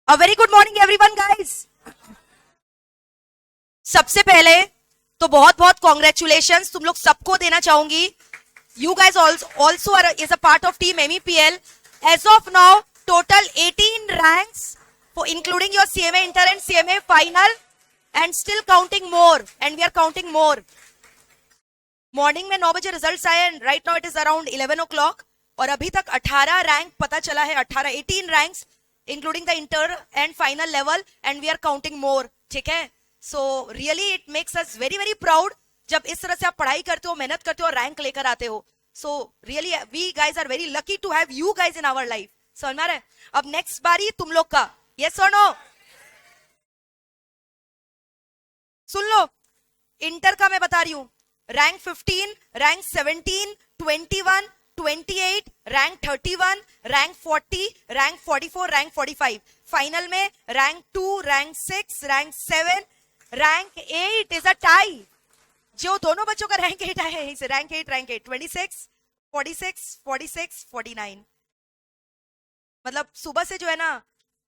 A very good morning everyone guys. सबसे पहले तो बहुत बहुत कॉन्ग्रेचुलेशंस तुम लोग सबको देना चाहूंगी। You guys also are is a part of team MEPL. As of now, total 18 ranks for including your CMA inter and CMA final, and still counting more, and we are counting more. Morning में 9 बजे results आए and right now it is around 11 o'clock और अभी तक 18 rank पता चला है। 18 ranks including the inter and final level, and we are counting more. ठीक है, so really it makes us very very proud जब इस तरह से आप पढ़ाई करते हो, मेहनत करते हो और रैंक लेकर आते हो। So really we guys are very lucky to have you guys in our life. समझ में आ रहा है? अब नेक्स्ट बारी तुम लोग का। यस और नो? सुन लो, इंटर का मैं बता रही हूं। Rank 15, rank 17, 21, 28, rank 31, rank 40, rank 44, rank 45। Final में rank 2, rank 6, rank 7, rank 8 is a tie. जो दोनों बच्चों का रैंक 8 है इसे रैंक 8, रैंक 8, 26, 46, 46, 49। मतलब सुबह से जो है ना,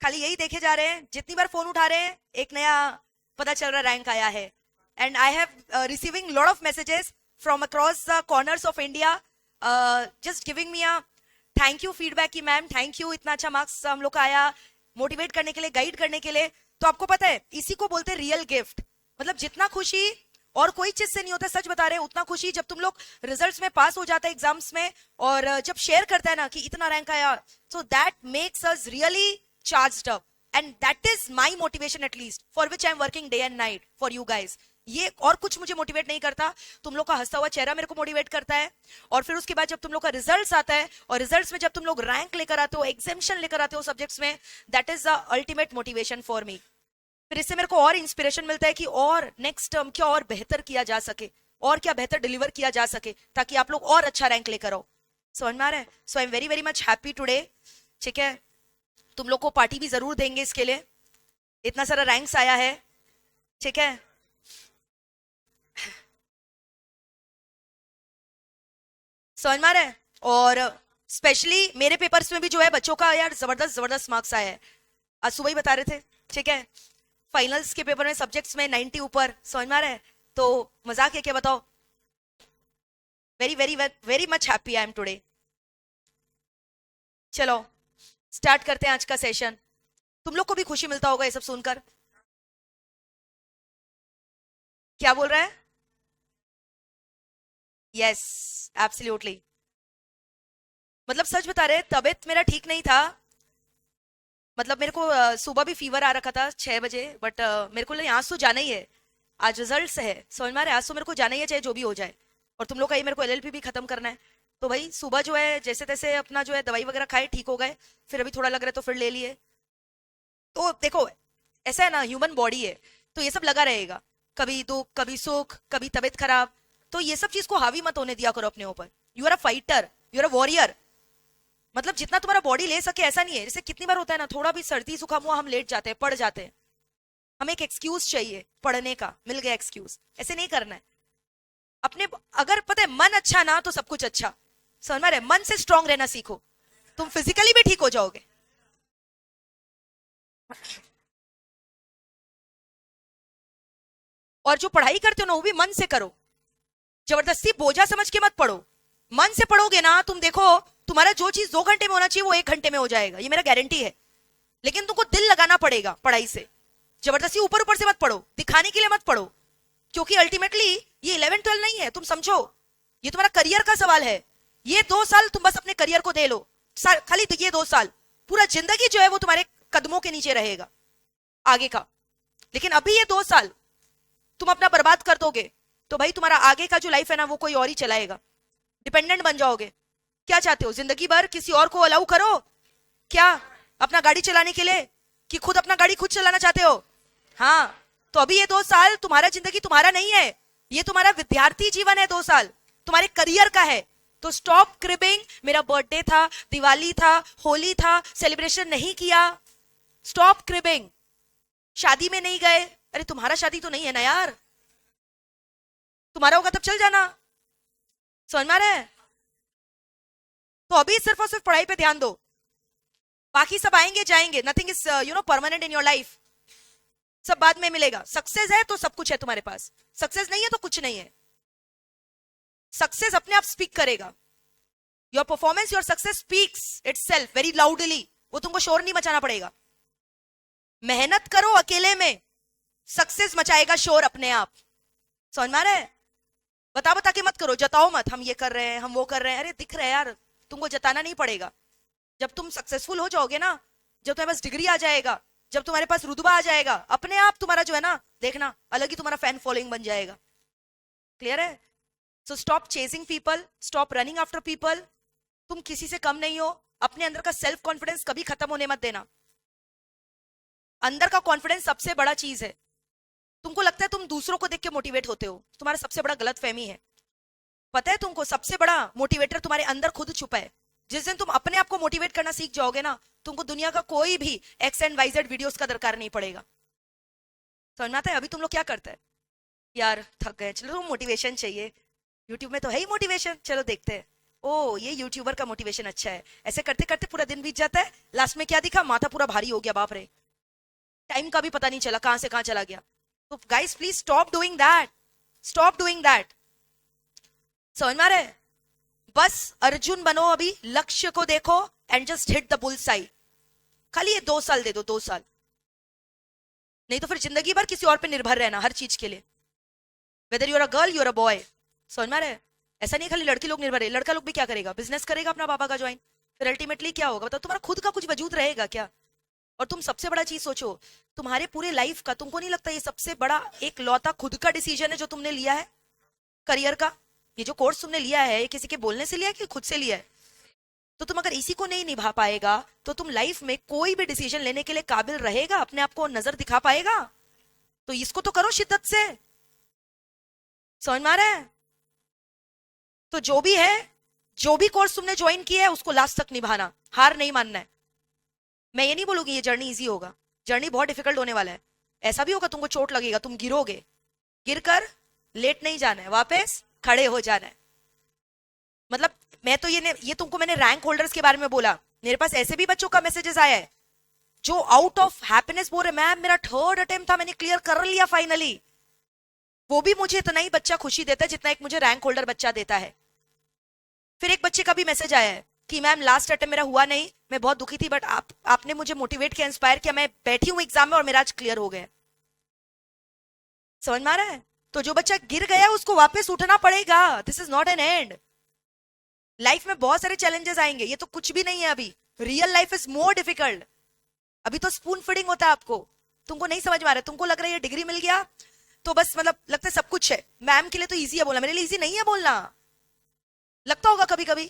खाली यही देखे जा रहे हैं, जितनी बार फोन उठा रहे हैं एक नया पता चल रहा रैंक आया है। and I have receiving lot of messages from across the corners of India, just giving me a thank you feedback कि मैम थैंक यू, इतना अच्छा मार्क्स हम लोग का आया, मोटिवेट करने के लिए, गाइड करने के लिए। तो आपको पता है इसी को बोलते हैं रियल गिफ्ट। मतलब जितना खुशी और कोई चीज से नहीं होता, सच बता रहे हैं, उतना खुशी जब तुम लोग रिजल्ट्स में पास हो जाता है एग्जाम्स में, और जब शेयर करता है ना कि इतना रैंक आया, so that makes us really charged up, and that is my motivation at least, for which I am working day and night for you guys. ये और कुछ मुझे मोटिवेट नहीं करता, तुम लोग का हंसता हुआ चेहरा मेरे को मोटिवेट करता है। और फिर उसके बाद जब तुम लोग का रिजल्ट्स आता है, और रिजल्ट्स में जब तुम लोग रैंक लेकर आते हो, एग्जामिनेशन लेकर आते हो सब्जेक्ट्स में, that is the ultimate motivation for me. फिर इससे मेरे को और इंस्पिरेशन मिलता है कि और नेक्स्ट टर्म क्या और बेहतर किया जा सके, और क्या बेहतर डिलीवर किया जा सके, ताकि आप लोग और अच्छा रैंक लेकर आओ। समझ में आ रहा है? So I am very very much happy today. ठीक है, तुम लोग को पार्टी भी जरूर देंगे इसके लिए, इतना सारा रैंक्स आया है। ठीक है, समझ में आ रहा है? और स्पेशली मेरे पेपर्स में भी जो है बच्चों का यार जबरदस्त जबरदस्त मार्क्स आया है। आज सुबह ही बता रहे थे। ठीक है, फाइनल्स के पेपर में सब्जेक्ट्स में 90 ऊपर। समझ में आ रहा है? तो मजाक है क्या, बताओ? Very very very much happy I am today. चलो स्टार्ट करते हैं आज का सेशन। तुम लोग को भी खुशी मिलता होगा ये सब सुनकर। क्या बोल रहा है? Yes, absolutely. मतलब सच बता रहे, तबीयत मेरा ठीक नहीं था। मतलब मेरे को सुबह भी फीवर आ रखा था 6 बजे, बट मेरे को लगा आज तो जाना ही है, आज रिजल्ट्स है। समझ में आ रहा है? आज तो मेरे को जाना ही है, चाहे जो भी हो जाए। और तुम लोग का ये मेरे को एलएलपी भी खत्म करना है। तो भाई सुबह जो है जैसे तैसे अपना जो है दवाई वगैरह खाए, ठीक हो गए। फिर अभी थोड़ा लग रहा है तो फिर ले लिए। तो देखो, ऐसा है ना, ह्यूमन बॉडी है, तो ये सब लगा रहेगा। कभी दुख, कभी सुख, कभी तबीयत खराब। तो ये सब चीज को हावी मत होने दिया करो अपने ऊपर। You are a fighter, you are a warrior. मतलब जितना तुम्हारा बॉडी ले सके, ऐसा नहीं है। जैसे कितनी बार होता है ना, थोड़ा भी सर्दी जुकाम हुआ हम लेट जाते हैं, पड़ जाते हैं। हमें एक एक्सक्यूज चाहिए पढ़ने का, मिल गया एक्सक्यूज। ऐसे नहीं करना है अपने। अगर पता है मन अच्छा ना तो सब कुछ अच्छा। समझ में आ रहा है? मन से स्ट्रांग रहना सीखो, तुम फिजिकली भी ठीक हो जाओगे। और जो पढ़ाई करते हो ना, वो भी मन से करो। जबरदस्ती बोझा समझ के मत पढ़ो। मन से पढ़ोगे ना, तुम देखो, तुम्हारा जो चीज 2 घंटे में होना चाहिए वो 1 घंटे में हो जाएगा, ये मेरा गारंटी है। लेकिन तुमको दिल लगाना पड़ेगा पढ़ाई से। जबरदस्ती ऊपर ऊपर से मत पढ़ो, दिखाने के लिए मत पढ़ो। क्योंकि अल्टीमेटली ये 11 12 नहीं है, तुम समझो, ये तुम्हारा करियर का सवाल है। ये 2 साल तुम बस अपने करियर को दे लो। खाली ये 2 साल, पूरा जिंदगी जो है वो तुम्हारे कदमों के नीचे रहेगा आगे का। लेकिन अभी ये 2 साल तुम अपना बर्बाद कर दोगे, तो भाई तुम्हारा आगे का जो लाइफ है ना, वो कोई और ही चलाएगा। डिपेंडेंट बन जाओगे। क्या चाहते हो, जिंदगी भर किसी और को अलाउ करो क्या अपना गाड़ी चलाने के लिए, कि खुद अपना गाड़ी खुद चलाना चाहते हो? हाँ, तो अभी ये 2 साल तुम्हारा जिंदगी तुम्हारा नहीं है, ये तुम्हारा विद्यार्थी जीवन है। 2 साल तुम्हारे करियर का है। तो स्टॉप क्रिबिंग। मेरा बर्थडे था, दिवाली था, होली था, सेलिब्रेशन नहीं किया। Stop cribbing. शादी में नहीं गए, अरे तुम्हारा शादी तो नहीं है ना यार, तुम्हारा होगा तब चल जाना। समझ में आ रहा है? तो अभी सिर्फ और सिर्फ पढ़ाई पे ध्यान दो। बाकी सब आएंगे जाएंगे, nothing is permanent in your life, सब बाद में मिलेगा। सक्सेस है तो सब कुछ है तुम्हारे पास, सक्सेस नहीं है तो कुछ नहीं है। सक्सेस अपने आप स्पीक करेगा, your performance, your success speaks itself very loudly, वो तुमको शोर नहीं मचाना पड़ेगा। मेहनत करो अकेले में, सक्सेस मचाएगा शोर अपने आप। समझ में आ रहा है? बता बता के मत करो, जताओ मत, हम ये कर रहे हैं, हम वो कर रहे हैं, अरे दिख रहा है यार, तुमको जताना नहीं पड़ेगा। जब तुम सक्सेसफुल हो जाओगे ना, जब तुम्हारे पास डिग्री आ जाएगा, जब तुम्हारे पास रुतबा आ जाएगा, अपने आप तुम्हारा जो है ना, देखना अलग ही तुम्हारा फैन फॉलोइंग बन जाएगा। क्लियर है? So stop chasing people, stop running after people. तुम किसी से कम नहीं हो, अपने अंदर का सेल्फ कॉन्फिडेंस कभी खत्म होने मत देना। अंदर का कॉन्फिडेंस सबसे बड़ा चीज है। तुमको लगता है तुम दूसरों को देख के मोटिवेट होते हो, तुम्हारा सबसे बड़ा गलत फहमी है। पता है तुमको, सबसे बड़ा मोटिवेटर तुम्हारे अंदर खुद छुपा है। जिस दिन तुम अपने आप को मोटिवेट करना सीख जाओगे ना, तुमको दुनिया का कोई भी X and Y Z videos का दरकार नहीं पड़ेगा। समझ में आता है? अभी तुम लोग क्या करते हैं, यार थक गए, चलो मोटिवेशन चाहिए, यूट्यूब में तो है ही मोटिवेशन, चलो देखते हैं, ओ ये यूट्यूबर का मोटिवेशन अच्छा है। ऐसे करते करते पूरा दिन बीत जाता है, लास्ट में क्या दिखा, माथा पूरा भारी हो गया, बाप रे, टाइम का भी पता नहीं चला कहां से कहां चला गया। तो guys please stop doing that, stop doing that. समझ में आ रहा है? बस अर्जुन बनो, अभी लक्ष्य को देखो and just hit the bull Sai. खाली ये 2 साल दे दो, 2 साल, नहीं तो फिर जिंदगी भर किसी और पे निर्भर रहना हर चीज के लिए, whether you are a girl, you are a boy. समझ में आ रहा है? ऐसा नहीं खाली लड़की लोग निर्भर है, लड़का लोग भी क्या करेगा, बिजनेस करेगा अपना पापा का ज्वाइन, फिर अल्टीमेटली क्या होगा बताओ, तुम्हारा खुद का कुछ वजूद रहेगा क्या? और तुम सबसे बड़ा चीज सोचो, तुम्हारे पूरे लाइफ का, तुमको नहीं लगता ये सबसे बड़ा एक लौता खुद का डिसीजन है जो तुमने लिया है करियर का? ये जो कोर्स तुमने लिया है, ये किसी के बोलने से लिया है कि खुद से लिया है? तो तुम अगर इसी को नहीं निभा पाएगा तो तुम लाइफ में कोई भी डिसीजन लेने के लिए काबिल रहेगा, अपने आप को नजर दिखा पाएगा? तो इसको तो करो शिद्दत से। समझ में आ रहा है? तो जो भी है, जो भी कोर्स तुमने ज्वाइन किया है, उसको लास्ट तक निभाना, हार नहीं मानना है। मैं ये नहीं बोलूंगी ये जर्नी इजी होगा, जर्नी बहुत डिफिकल्ट होने वाला है। ऐसा भी होगा तुमको चोट लगेगा, तुम गिरोगे, गिरकर लेट नहीं जाना है, वापस खड़े हो जाना है। मतलब मैं तो ये तुमको मैंने रैंक होल्डर्स के बारे में बोला, मेरे पास ऐसे भी बच्चों का मैसेजेस आया है जो आउट ऑफ हैप्पीनेस बोल रहे, मैम मेरा 3rd अटेम्प्ट था, मैंने क्लियर कर लिया फाइनली। वो भी मुझे इतना ही बच्चा खुशी देता है जितना एक मुझे रैंक होल्डर बच्चा देता है। फिर एक बच्चे का भी मैसेज आया है कि मैम लास्ट अटेम्प्ट मेरा हुआ नहीं, मैं बहुत दुखी थी, बट आपने मुझे मोटिवेट किया, इंस्पायर किया, मैं बैठी हूँ एग्जाम में और मेरा आज क्लियर हो गया। समझ में आ रहा है? तो जो बच्चा गिर गया उसको वापस उठना पड़ेगा, this is not an and. Life में बहुत सारे चैलेंजेस आएंगे, ये तो कुछ भी नहीं है अभी, real life is more difficult. अभी तो स्पून फीडिंग होता है आपको, तुमको नहीं समझ में आ रहा है, तुमको लग रहा है ये डिग्री मिल गया तो बस मतलब लगता है सब कुछ है, मैम के लिए तो इजी है बोलना, मेरे लिए इजी नहीं है बोलना। लगता होगा कभी कभी,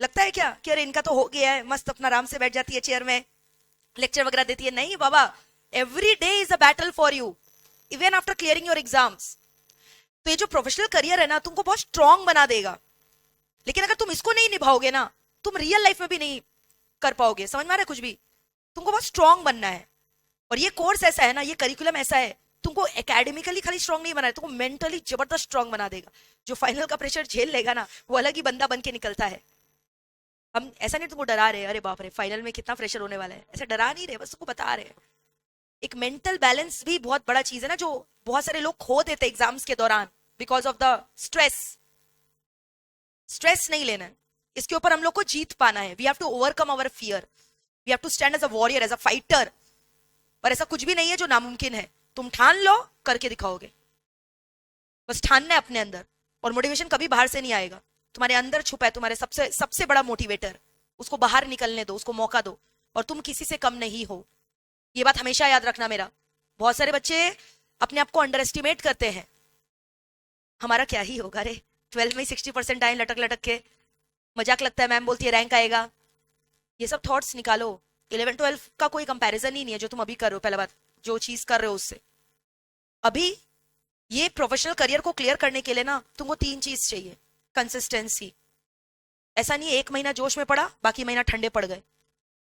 लगता है क्या कि अरे इनका तो हो गया है, मस्त अपना आराम से बैठ जाती है चेयर में, लेक्चर वगैरह देती है। नहीं बाबा, every day is a battle for you, even after clearing your exams. तो ये जो प्रोफेशनल करियर है ना, तुमको बहुत स्ट्रांग बना देगा, लेकिन अगर तुम इसको नहीं निभाओगे ना, तुम रियल लाइफ में भी नहीं कर पाओगे। समझ में आ रहा है? कुछ भी तुमको बहुत स्ट्रांग बनना है। और ये कोर्स ऐसा है ना, ये करिकुलम ऐसा है, तुमको एकेडमिकली खाली स्ट्रांग नहीं बनाए, तुमको मेंटली जबरदस्त स्ट्रांग बना देगा। जो फाइनल का प्रेशर झेल लेगा ना, वो अलग ही बंदा बन के निकलता है। हम ऐसा नहीं तुमको डरा रहे, अरे बाप रे फाइनल में कितना प्रेशर होने वाला है, ऐसा डरा नहीं रहे, बस तुमको बता रहे हैं। एक मेंटल बैलेंस भी बहुत बड़ा चीज है ना, जो बहुत सारे लोग खो देते एग्जाम्स के दौरान because of the stress. Stress नहीं लेना है, इसके ऊपर हम लोग को जीत पाना है। We have to overcome our fear, we have to stand as a warrior, as a fighter. पर ऐसा कुछ भी नहीं है जो नामुमकिन है, तुम ठान लो, करके दिखाओगे। बस ठानना है अपने अंदर, और मोटिवेशन कभी बाहर से नहीं आएगा, तुम्हारे अंदर छुपा है तुम्हारे सबसे सबसे बड़ा मोटिवेटर, उसको बाहर निकलने दो, उसको मौका दो, और तुम किसी से कम नहीं हो। ये बात हमेशा याद रखना मेरा। बहुत सारे बच्चे अपने आप को अंडर एस्टिमेट करते हैं, हमारा क्या ही होगा रे, 12th में 60% आए लटक लटक के, मजाक लगता है, मैम बोलती है रैंक आएगा। ये सब थॉट्स निकालो, 11-12 का कोई कंपैरिजन ही नहीं है जो तुम अभी कर रहे हो, पहला बात जो चीज कर रहे हो उससे। अभी ये प्रोफेशनल करियर को क्लियर करने के लिए ना, तुमको 3 चीज चाहिए। कंसिस्टेंसी, ऐसा नहीं 1 महीना जोश में पड़ा, बाकी महीना ठंडे पड़ गए।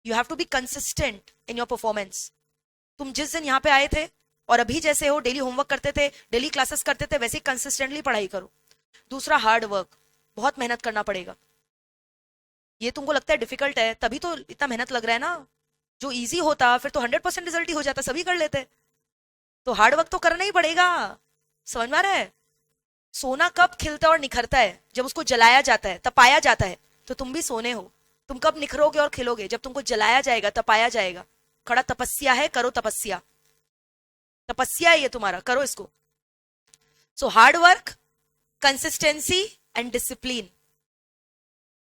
You have to be consistent in your performance. तुम जिस दिन यहाँ पे आए थे और अभी जैसे हो, डेली होमवर्क करते थे, डेली क्लासेस करते थे, वैसे ही कंसिस्टेंटली पढ़ाई करो। दूसरा हार्ड वर्क, बहुत मेहनत करना पड़ेगा। ये तुमको लगता है डिफिकल्ट है, तभी तो इतना मेहनत लग रहा है ना, जो इजी होता फिर तो 100% रिजल्ट ही हो जाता, सभी कर लेते। तो हार्ड वर्क तो करना ही पड़ेगा। समझ में आ रहा है? सोना कब खिलता है और निखरता है? जब उसको जलाया जाता है, तपाया जाता है। तो तुम भी सोने हो, तुम कब निखरोगे और खिलोगे? जब तुमको जलाया जाएगा, तपाया जाएगा। खड़ा तपस्या है, करो तपस्या, तपस्या है ये तुम्हारा, करो इसको। So hard work, consistency and discipline.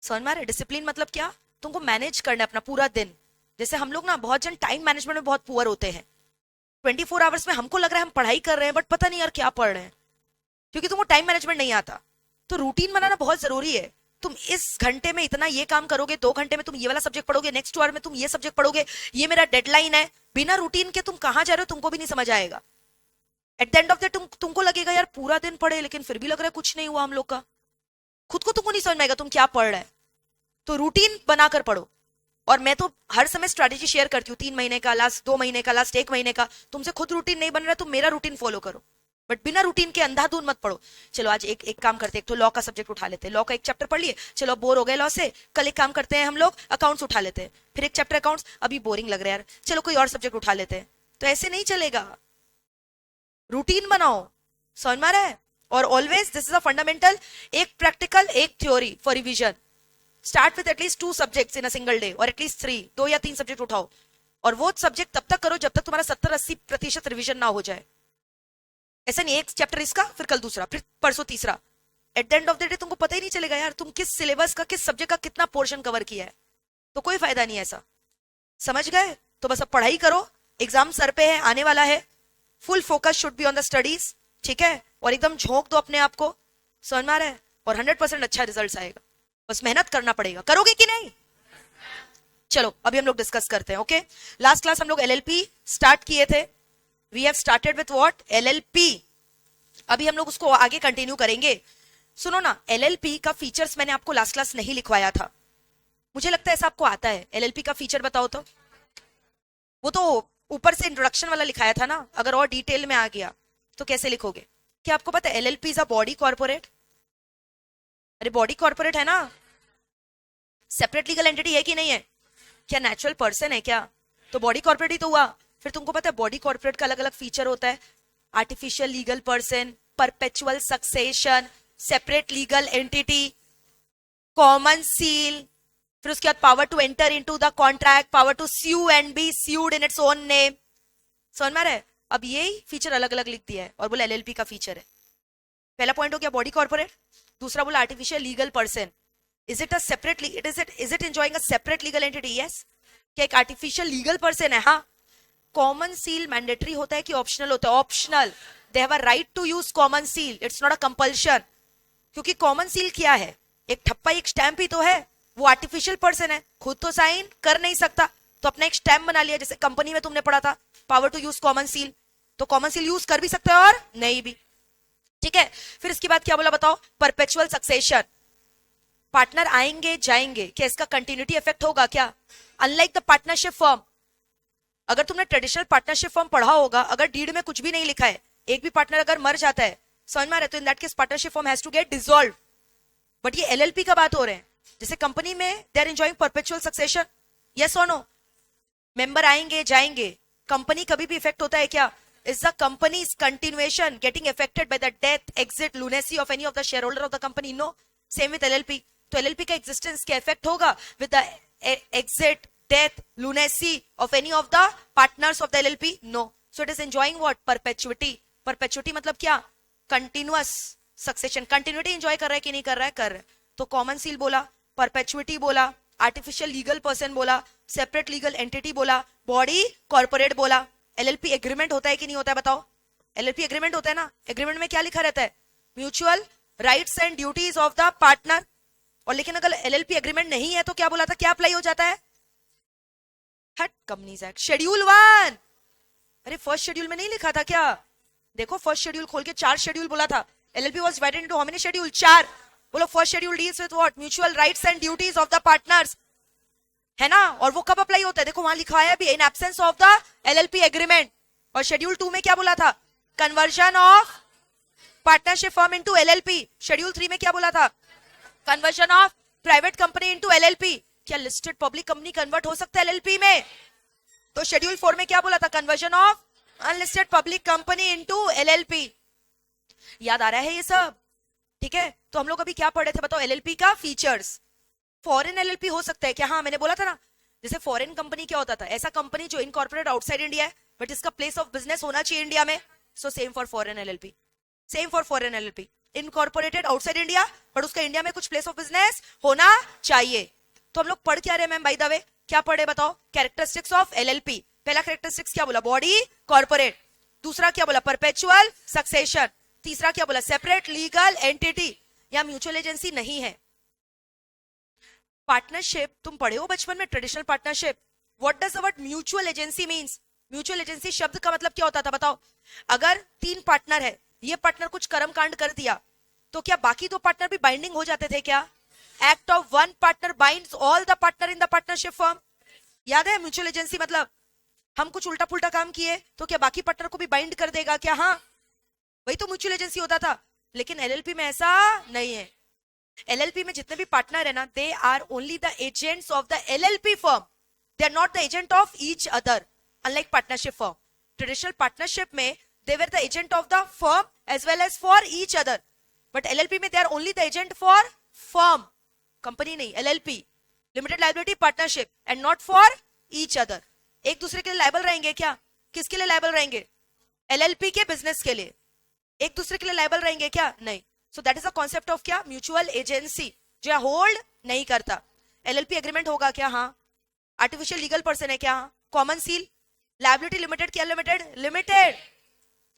समझ में आ रहा है? डिसिप्लिन मतलब क्या? तुमको मैनेज करना है अपना पूरा दिन। जैसे हम लोग ना बहुत जन टाइम मैनेजमेंट में बहुत पुअर होते हैं। 24 आवर्स में हमको लग रहा है हम पढ़ाई कर रहे हैं, बट पता नहीं यार क्या पढ़ रहे हैं, क्योंकि तुमको टाइम मैनेजमेंट नहीं आता। तो रूटीन बनाना बहुत जरूरी है। तुम इस घंटे में इतना ये काम करोगे, 2 घंटे में तुम ये वाला सब्जेक्ट पढ़ोगे, नेक्स्ट आवर में तुम ये सब्जेक्ट पढ़ोगे, ये मेरा डेडलाइन है। बिना रूटीन के तुम कहां जा रहे हो तुमको भी नहीं समझ आएगा। At the end of the तुमको लगेगा यार पूरा दिन पढ़े लेकिन फिर भी लग रहा है कुछ नहीं हुआ हम लोग का। खुद को तुमको नहीं समझ में आएगा तुम क्या पढ़ रहे हैं। तो रूटीन बनाकर पढ़ो। और मैं तो हर समय स्ट्रैटेजी शेयर करती हूँ, 3 महीने का, लास्ट 2 महीने का, लास्ट 1 महीने का। तुमसे खुद रूटीन नहीं बन रहा तो मेरा रूटीन फॉलो करो, बट बिना रूटीन के अंधाधुंध मत पढ़ो। चलो आज एक काम करते हैं, एक तो लॉ का सब्जेक्ट उठा लेते हैं, लॉ का एक चैप्टर पढ़ लिए, चलो बोर हो गए लॉ से। कल एक काम करते हैं हम लोग, अकाउंट्स उठा लेते हैं, फिर एक चैप्टर अकाउंट्स, अभी बोरिंग लग रहा है यार, चलो कोई और सब्जेक्ट उठा लेते हैं। तो ऐसे नहीं चलेगा, रूटीन बनाओ। समझ में आ रहा है? और always this is a fundamental, एक प्रैक्टिकल एक theory for revision. Start with at least 2 subjects in a single day, और एटलीस्ट 3, 2 या 3 सब्जेक्ट उठाओ। और वो सब्जेक्ट तब तक करो जब तक तुम्हारा 70-80% रिविजन ना हो जाए। ऐसा नहीं एक चैप्टर इसका, फिर कल दूसरा, फिर परसों तीसरा। At the end of the day तुमको पता ही नहीं चलेगा यार तुम किस सिलेबस का, किस सब्जेक्ट का कितना पोर्शन कवर किया है। तो कोई फायदा नहीं है ऐसा। समझ गए? तो बस अब पढ़ाई करो, एग्जाम सर पे है, आने वाला है। Full focus should be on the studies, ठीक है? और एकदम झोंक दो अपने आप को। समझ में आ रहा है? और 100% अच्छा रिजल्ट आएगा। बस मेहनत करना पड़ेगा। करोगे कि नहीं? चलो अभी हम लोग डिस्कस करते हैं। ओके, लास्ट क्लास हम लोग एलएलपी स्टार्ट किए थे। We have started with what? LLP. अभी हम लोग उसको आगे कंटिन्यू करेंगे। सुनो ना, एलएलपी का फीचर्स मैंने आपको लास्ट क्लास नहीं लिखवाया था, मुझे लगता है ऐसा आपको आता है। एलएलपी का फीचर बताओ तो। वो तो ऊपर से इंट्रोडक्शन वाला लिखाया था ना, अगर और डिटेल में आ गया तो कैसे लिखोगे? क्या आपको पता है LLP is a body corporate? अरे बॉडी कॉर्पोरेट है ना, सेपरेट लीगल एंटिटी है कि नहीं है? क्या नेचुरल पर्सन है क्या? तो बॉडी कॉर्पोरेट ही तो हुआ। फिर तुमको पता है बॉडी कॉर्पोरेट का अलग अलग फीचर होता है। Artificial legal person, perpetual succession, separate legal entity, common seal, फिर उसके बाद power to enter into the contract, power to sue and be sued in its own name. समझ में आ रहा है? अब यही फीचर अलग अलग लिख दिया है और बोला एलएलपी का फीचर है। पहला पॉइंट हो गया बॉडी कॉर्पोरेट, दूसरा बोला artificial legal person. Is it a separate, is it enjoying a separate legal entity? Yes. क्या एक आर्टिफिशियल लीगल पर्सन है? हाँ। कॉमन सील मैंडेटरी होता है कि ऑप्शनल होता है? Optional. They have a right to use common seal, it's not a compulsion. क्योंकि कॉमन सील क्या है? एक ठप्पा एक स्टैंप ही तो है। वो आर्टिफिशियल पर्सन है, खुद तो साइन कर नहीं सकता, तो अपना एक स्टैंप बना लिया। जैसे कंपनी में तुमने पढ़ा था power to use common seal, तो कॉमन सील यूज कर भी सकते हो और नहीं भी, ठीक है? फिर इसके बाद क्या बोला बताओ? Perpetual succession. पार्टनर आएंगे जाएंगे, क्या इसका कंटिन्यूटी इफेक्ट होगा क्या? अनलाइक द पार्टनरशिप फर्म, अगर तुमने ट्रेडिशनल पार्टनरशिप फर्म पढ़ा होगा, अगर डीड में कुछ भी नहीं लिखा है, एक भी पार्टनर अगर मर जाता है, समझ में आ रहा है, तो in that case partnership firm has to get dissolve. But ये एलएलपी का बात हो रहे हैं, जैसे कंपनी में they are enjoying perpetual succession, yes और नो? मेंबर आएंगे जाएंगे, कंपनी कभी भी इफेक्ट होता है क्या? Is the company's continuation getting affected by the death, exit, lunacy of any of the shareholder of the company? No. Same with LLP. तो LLP का existence क्या effect होगा with the exit, death, lunacy of any of the partners of the LLP? No. So it is enjoying what? Perpetuity. Perpetuity मतलब क्या? Continuous succession. Continuity enjoy कर रहा है कि नहीं कर रहा है? कर रहा है। तो common seal बोला, perpetuity बोला, आर्टिफिशियल लीगल पर्सन बोला, सेपरेट लीगल एंटिटी बोला, बॉडी कॉर्पोरेट बोला। एलएलपी एग्रीमेंट होता है कि नहीं होता है बताओ? एलएलपी एग्रीमेंट होता है ना, एग्रीमेंट में क्या लिखा रहता है? Mutual rights and duties of the partner. और लेकिन अगर एलएलपी एग्रीमेंट नहीं है तो क्या बोला था, क्या अप्लाई हो जाता है? हट, कंपनीज एक्ट शेड्यूल 1। अरे फर्स्ट शेड्यूल में नहीं लिखा था क्या? देखो फर्स्ट शेड्यूल खोल के 4 शेड्यूल बोला था। LLP was divided into how many schedule? 4। बोलो first schedule deals with what? Mutual rights and duties of the partners, है ना? और वो कब अप्लाई होता है? देखो वहां लिखा है भी in absence of the LLP agreement. और शेड्यूल 2 में क्या बोला था? Conversion of partnership firm into LLP. Schedule 3 में क्या बोला था? Conversion of private company into LLP. क्या लिस्टेड पब्लिक कंपनी कन्वर्ट हो सकता है एलएलपी में? तो शेड्यूल 4 में क्या बोला था? Conversion of unlisted public company into LLP. याद आ रहा है ये सब? ठीक है, तो हम लोग अभी क्या पढ़े थे बताओ? एलएलपी का फीचर्स। फॉरेन एलएलपी हो सकता है क्या? हाँ, मैंने बोला था ना, जैसे फॉरेन कंपनी क्या होता था? ऐसा कंपनी जो इनकॉर्पोरेट आउटसाइड इंडिया है बट इसका प्लेस ऑफ बिजनेस होना चाहिए इंडिया में। So same for foreign LLP, same for foreign LLP, incorporated outside India but उसका इंडिया में कुछ प्लेस ऑफ बिजनेस होना चाहिए। तो हम लोग पढ़ क्या रहे मैम? बाय द वे क्या पढ़े बताओ? Characteristics of LLP. पहला कैरेक्टरिस्टिक्स क्या बोला? Body corporate. दूसरा क्या बोला? Perpetual succession. तीसरा क्या बोला? Separate legal entity. या म्यूचुअल एजेंसी नहीं है। पार्टनरशिप तुम पढ़े हो बचपन में, traditional partnership. What does the word mutual agency means? Mutual agency शब्द का मतलब क्या होता था बताओ? अगर 3 पार्टनर है, ये पार्टनर कुछ कर्म कांड कर दिया तो क्या बाकी 2 पार्टनर भी बाइंडिंग हो जाते थे क्या? Act of one partner binds all the partner in the partnership firm. याद है म्यूचुअल एजेंसी मतलब? हम कुछ उल्टा पुल्टा काम किए तो क्या बाकी पार्टनर को भी बाइंड कर देगा क्या? हाँ, वही तो म्यूचुअल एजेंसी होता था। लेकिन एलएलपी में ऐसा नहीं है। एलएलपी में जितने भी पार्टनर है ना, they are only the agents of the LLP firm, they are not the agent of each other. Unlike partnership firm, traditional partnership में they were the agent of the firm as well as for each other, but LLP में they are only the agent for firm, company नहीं, LLP limited liability partnership, and not for each other. एक दूसरे के लिए liable रहेंगे क्या? किसके लिए लायबल रहेंगे? एलएलपी के बिजनेस के लिए। एक दूसरे के लिए लायबल रहेंगे क्या? नहीं। So that is the concept of क्या? म्यूचुअल एजेंसी, जो होल्ड नहीं करता। एलएलपी एग्रीमेंट होगा क्या? हाँ। आर्टिफिशियल लीगल पर्सन है क्या? हाँ। कॉमन सील, लायबिलिटी लिमिटेड क्या? Limited, limited,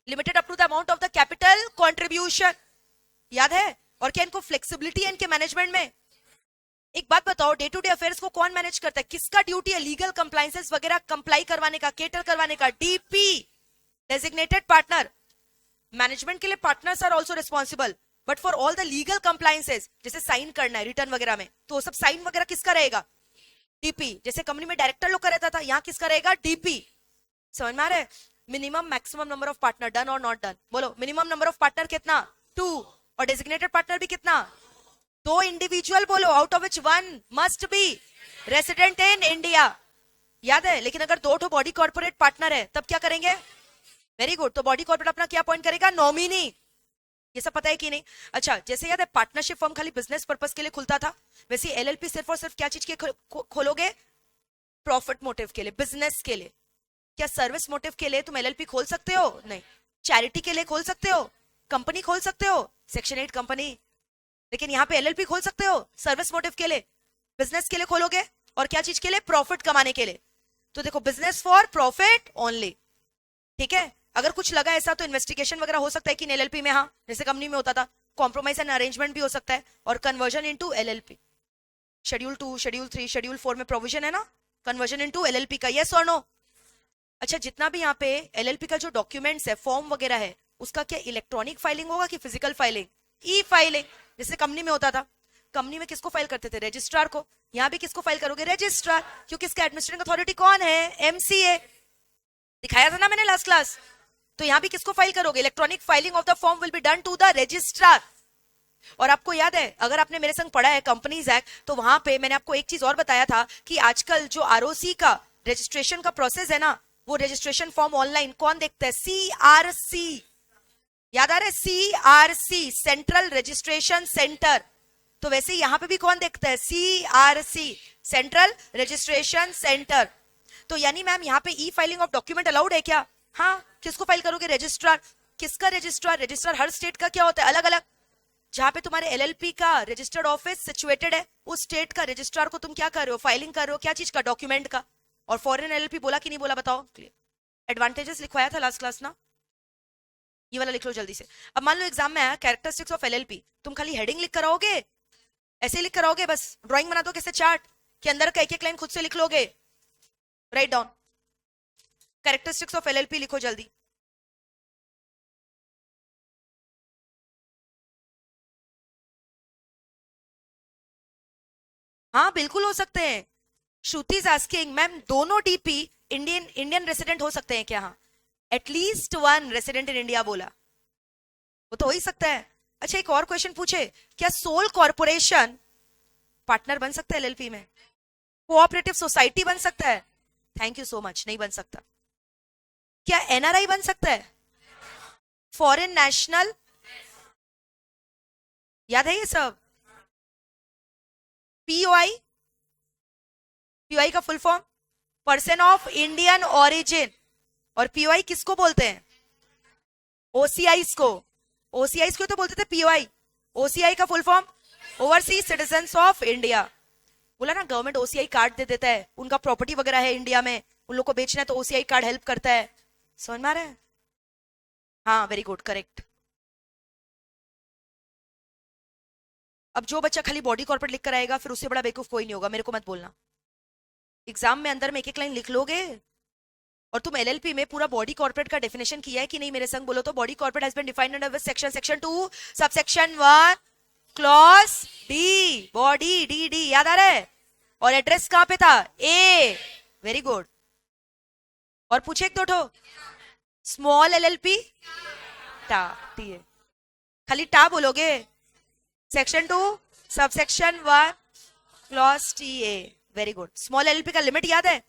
limited up to the amount of the capital contribution. याद है? और क्या इनको फ्लेक्सिबिलिटी है इनके मैनेजमेंट में? एक बात बताओ, डे टू डे अफेयर्स को कौन मैनेज करता है? किसका ड्यूटी है लीगल कंप्लायंसेस वगैरह कंप्लाई करवाने का, केटर करवाने का? DP, designated partner. मैनेजमेंट के लिए partners are also responsible, but for all the legal compliances, जैसे साइन करना है रिटर्न वगैरह में, तो सब साइन वगैरह किसका रहेगा? डीपी। जैसे कंपनी में डायरेक्टर लोग का रहता था, यहाँ किसका रहेगा? डीपी। समझ में आ रहा है? Minimum maximum number of partner, done और नॉट डन? बोलो, मिनिमम नंबर ऑफ पार्टनर कितना? 2। और डेजिग्नेटेड पार्टनर भी कितना? 2 इंडिविजुअल बोलो, out of which 1 must be resident in India. याद है? लेकिन अगर 2 बॉडी कॉर्पोरेट पार्टनर है तब क्या करेंगे? Very good. तो बॉडी कॉर्पोरेट अपना क्या अपॉइंट करेगा? नॉमिनी। ये सब पता है कि नहीं? अच्छा, जैसे याद है पार्टनरशिप फर्म खाली बिजनेस पर्पस के लिए खुलता था, वैसे एलएलपी सिर्फ और सिर्फ क्या चीज के खोलोगे? प्रॉफिट मोटिव के लिए, बिजनेस के लिए। क्या सर्विस मोटिव के लिए तुम एलएलपी खोल सकते हो? नहीं। चैरिटी के लिए खोल सकते हो, कंपनी खोल सकते हो, सेक्शन 8 कंपनी, लेकिन यहाँ पे एलएलपी खोल सकते हो सर्विस मोटिव के लिए, बिजनेस के लिए खोलोगे। और क्या चीज के लिए? प्रॉफिट कमाने के लिए। तो देखो, बिजनेस फॉर प्रॉफिट ओनली। ठीक है? अगर कुछ लगा ऐसा तो इन्वेस्टिगेशन वगैरह हो सकता है कि एलएलपी में, हाँ, जैसे कंपनी में होता था। कॉम्प्रोमाइज एंड अरेंजमेंट भी हो सकता है, और conversion into LLP. Schedule 2, schedule 3, schedule 4 में प्रोविजन है ना कन्वर्जन इनटू एलएलपी का, यस और नो? अच्छा, जितना भी यहाँ पे एलएलपी का जो डॉक्यूमेंट्स है, फॉर्म वगैरह है, उसका क्या इलेक्ट्रॉनिक फाइलिंग होगा कि फिजिकल फाइलिंग? ई फाइलिंग। जैसे कंपनी में होता था, कंपनी में किसको फाइल करते थे? रजिस्ट्रार को। यहाँ भी किसको फाइल करोगे? रजिस्ट्रार, क्योंकि इसका एडमिनिस्ट्रेटिंग अथॉरिटी कौन है? एमसीए। दिखाया था ना मैंने लास्ट क्लास। तो यहाँ भी किसको फाइल करोगे? Electronic filing of the form will be done to the registrar. और आपको याद है, अगर आपने मेरे संग पढ़ा है कंपनीज एक्ट, तो वहां पे मैंने आपको एक चीज और बताया था कि आजकल जो आरओसी का रजिस्ट्रेशन का प्रोसेस है ना, वो रजिस्ट्रेशन फॉर्म ऑनलाइन कौन देखता है? सीआरसी। याद आ रहा है? CRC, central registration centre. तो वैसे यहाँ पे भी कौन देखता है? CRC, central registration centre. तो यानी मैम यहाँ पे ई फाइलिंग ऑफ डॉक्यूमेंट अलाउड है क्या? हाँ। किसको फाइल करोगे? रजिस्ट्रार। किसका रजिस्ट्रार? रजिस्ट्रार हर स्टेट का क्या होता है? अलग अलग। जहां पे तुम्हारे एलएलपी का रजिस्टर्ड ऑफिस सिचुएटेड है, उस स्टेट का रजिस्ट्रार को तुम क्या कर रहे हो? फाइलिंग कर रहे हो। क्या चीज का? डॉक्यूमेंट का। और फॉरेन एलएलपी बोला कि नहीं बोला? बताओ। क्लियर। एडवांटेजेस लिखवाया था लास्ट क्लास ना, ये वाला लिख लो जल्दी से। अब मान लो एग्जाम में आया कैरेक्टरिस्टिक्स ऑफ एलएलपी, तुम खाली हेडिंग लिख कर आओगे? ऐसे लिख कर आओगे? बस ड्राइंग बना दो कैसे चार्ट के अंदर का एक एक लाइन खुद से लिख लोगे? Write down. Characteristics of LLP लिखो जल्दी। हाँ, बिल्कुल हो सकते हैं। श्रुति इज आस्किंग, मैम दोनों डीपी इंडियन रेसिडेंट हो सकते हैं क्या? हाँ, एटलीस्ट 1 रेसिडेंट इन इंडिया बोला, वो तो हो ही सकता है। अच्छा, एक और क्वेश्चन पूछे, क्या सोल कॉर्पोरेशन पार्टनर बन सकता है एलएलपी में? कोऑपरेटिव सोसाइटी बन सकता है? थैंक यू सो मच, नहीं बन सकता। क्या एनआरआई बन सकता है? फॉरेन नेशनल, याद है ये सब? पीओआई, पीओआई का full form person of Indian origin. और पीओआई किसको बोलते हैं? ओसीआईस को। ओसीआईस को तो बोलते थे पीओआई। ओसीआई का full form overseas citizens of India. बोला ना, गवर्नमेंट ओसीआई कार्ड दे देता है, उनका प्रॉपर्टी वगैरह है इंडिया में, उन लोग को बेचना है तो ओसीआई कार्ड हेल्प करता है। समझ में आ रहा है? हाँ, वेरी गुड, करेक्ट। अब जो बच्चा खाली बॉडी कॉर्पोरेट लिख कर आएगा, फिर उससे बड़ा बेवकूफ कोई नहीं होगा, मेरे को मत बोलना। एग्जाम में अंदर में एक एक लाइन लिख लोगे। और तुम एलएलपी में पूरा बॉडी कॉर्पोरेट का डेफिनेशन किया है कि नहीं? मेरे संग बोलो तो। Body corporate has been defined under section section 2 subsection 1 clause D. Body D D, याद आ रहा है? और एड्रेस कहां पे था? ए। Very good. और पूछे एक दो ठो। स्मॉल एलएलपी टा, टी ए, खाली टा बोलोगे। Section 2 subsection 1 clause T A. Very good. Small LLP का लिमिट याद है?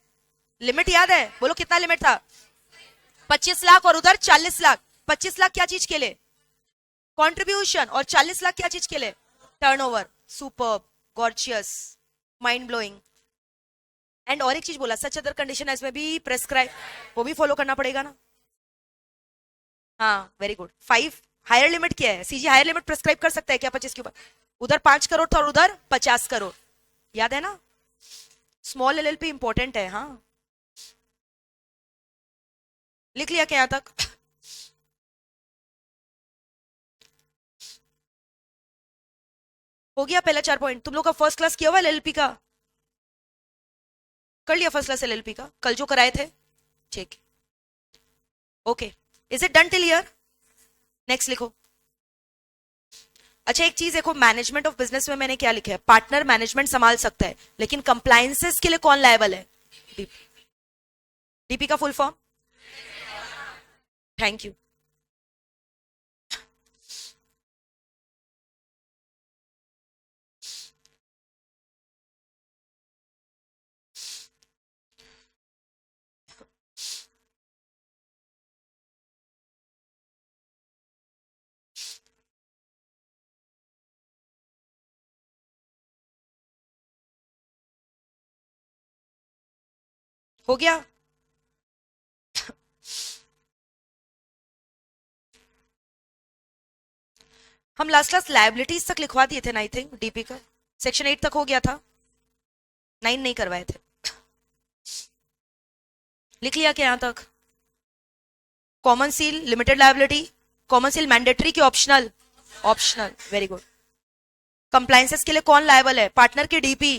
लिमिट याद है? बोलो कितना लिमिट था? 25 लाख और उधर 40 लाख। 25 लाख क्या चीज के लिए? कंट्रीब्यूशन। और 40 लाख क्या चीज के लिए? Turnover. Superb, gorgeous, mind blowing. And और एक चीज बोला, सच अदर कंडीशन एज में भी प्रेस्क्राइब, वो भी फॉलो करना पड़ेगा ना। हाँ, वेरी गुड। 5 हायर लिमिट क्या है? सीजी हायर लिमिट प्रेस्क्राइब कर सकता है क्या 25 के ऊपर? उधर 5 करोड़ था और उधर 50 करोड़। याद है ना? स्मॉल एलएलपी इंपॉर्टेंट है। हाँ, लिख लिया क्या यहां तक? हो गया पहला 4 पॉइंट। तुम लोग का फर्स्ट क्लास किया हुआ एलएलपी का? कर लिया फर्स्ट क्लास एलएलपी का कल जो कराए थे? ठीक, okay. Is it done till here? Next लिखो। अच्छा, एक चीज देखो, मैनेजमेंट ऑफ बिजनेस में मैंने क्या लिखा है? पार्टनर मैनेजमेंट संभाल सकता है, लेकिन कंप्लायंसेस के लिए कौन लायबल है? डीपी। डीपी का फुल फॉर्म? Thank you. हो गया? हम लास्ट क्लास लाइबिलिटीज तक लिखवा दिए थे ना, आई थिंक डीपी का सेक्शन 8 तक हो गया था, 9 नहीं करवाए थे। लिख लिया क्या यहां तक? Common seal limited liability, common seal mandatory की optional? Optional, very good. Compliances के लिए कौन लायबल है? पार्टनर की डीपी।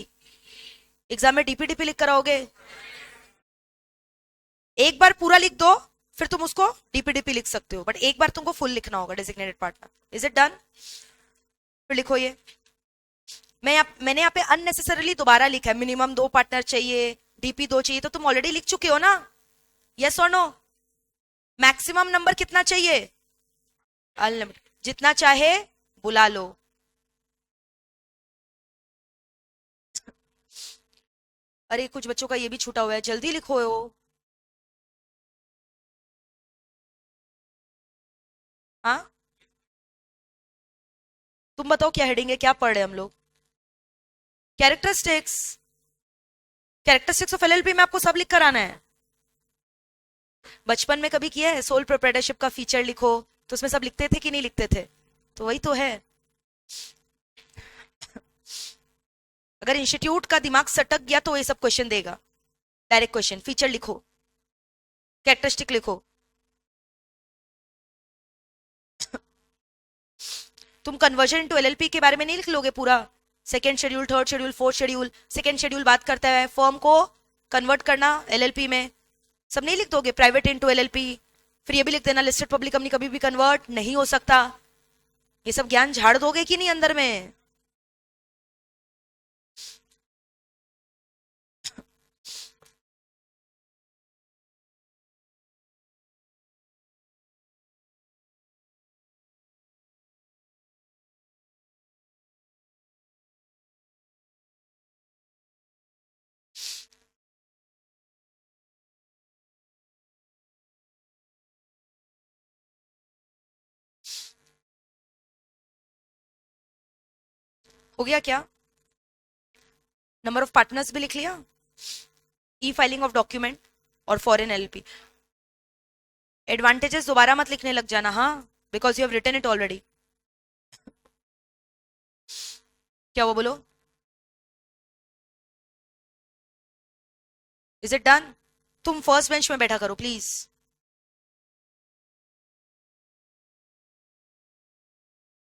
एग्जाम में डीपी डीपी लिख कर आओगे। एक बार पूरा लिख दो, फिर तुम उसको डीपी डीपी लिख सकते हो, बट एक बार तुमको फुल लिखना होगा, designated partner. Is it done? फिर लिखो ये। मैंने यहाँ पे अननेसेसरीली दोबारा लिखा है, मिनिमम 2 पार्टनर चाहिए, डीपी 2 चाहिए, तो तुम ऑलरेडी लिख चुके हो ना। यस और नो? मैक्सिमम नंबर कितना चाहिए? अनलिमिटेड, जितना चाहे बुला लो। अरे कुछ बच्चों का ये भी छूटा हुआ है, जल्दी लिखो। हाँ, तुम बताओ क्या हेडिंग है, क्या पढ़ रहे हैं हम लोग? कैरेक्टरिस्टिक्स। कैरेक्टरिस्टिक्स ऑफ एलएलपी में आपको सब लिख कर आना है। बचपन में कभी किया है सोल प्रोप्राइटरशिप का फीचर लिखो, तो उसमें सब लिखते थे कि नहीं लिखते थे? तो वही तो है। अगर इंस्टीट्यूट का दिमाग सटक गया तो ये सब क्वेश्चन देगा। डायरेक्ट क्वेश्चन, फीचर लिखो, कैरेक्टरिस्टिक लिखो। तुम कन्वर्जन इनटू एलएलपी के बारे में नहीं लिख लोगे पूरा? Second schedule, third schedule, fourth schedule. Second schedule बात करता है फर्म को कन्वर्ट करना एलएलपी में, सब नहीं लिख दोगे? Private into LLP. फिर ये भी लिख देना, लिस्टेड पब्लिक कंपनी कभी भी कन्वर्ट नहीं हो सकता। ये सब ज्ञान झाड़ दोगे कि नहीं अंदर में? हो गया क्या? नंबर ऑफ पार्टनर्स भी लिख लिया, ई फाइलिंग ऑफ डॉक्यूमेंट और फॉरेन एलएलपी। एडवांटेजेस दोबारा मत लिखने लग जाना, हाँ, because you have written it already. क्या वो बोलो, इज इट डन? तुम फर्स्ट बेंच में बैठा करो please.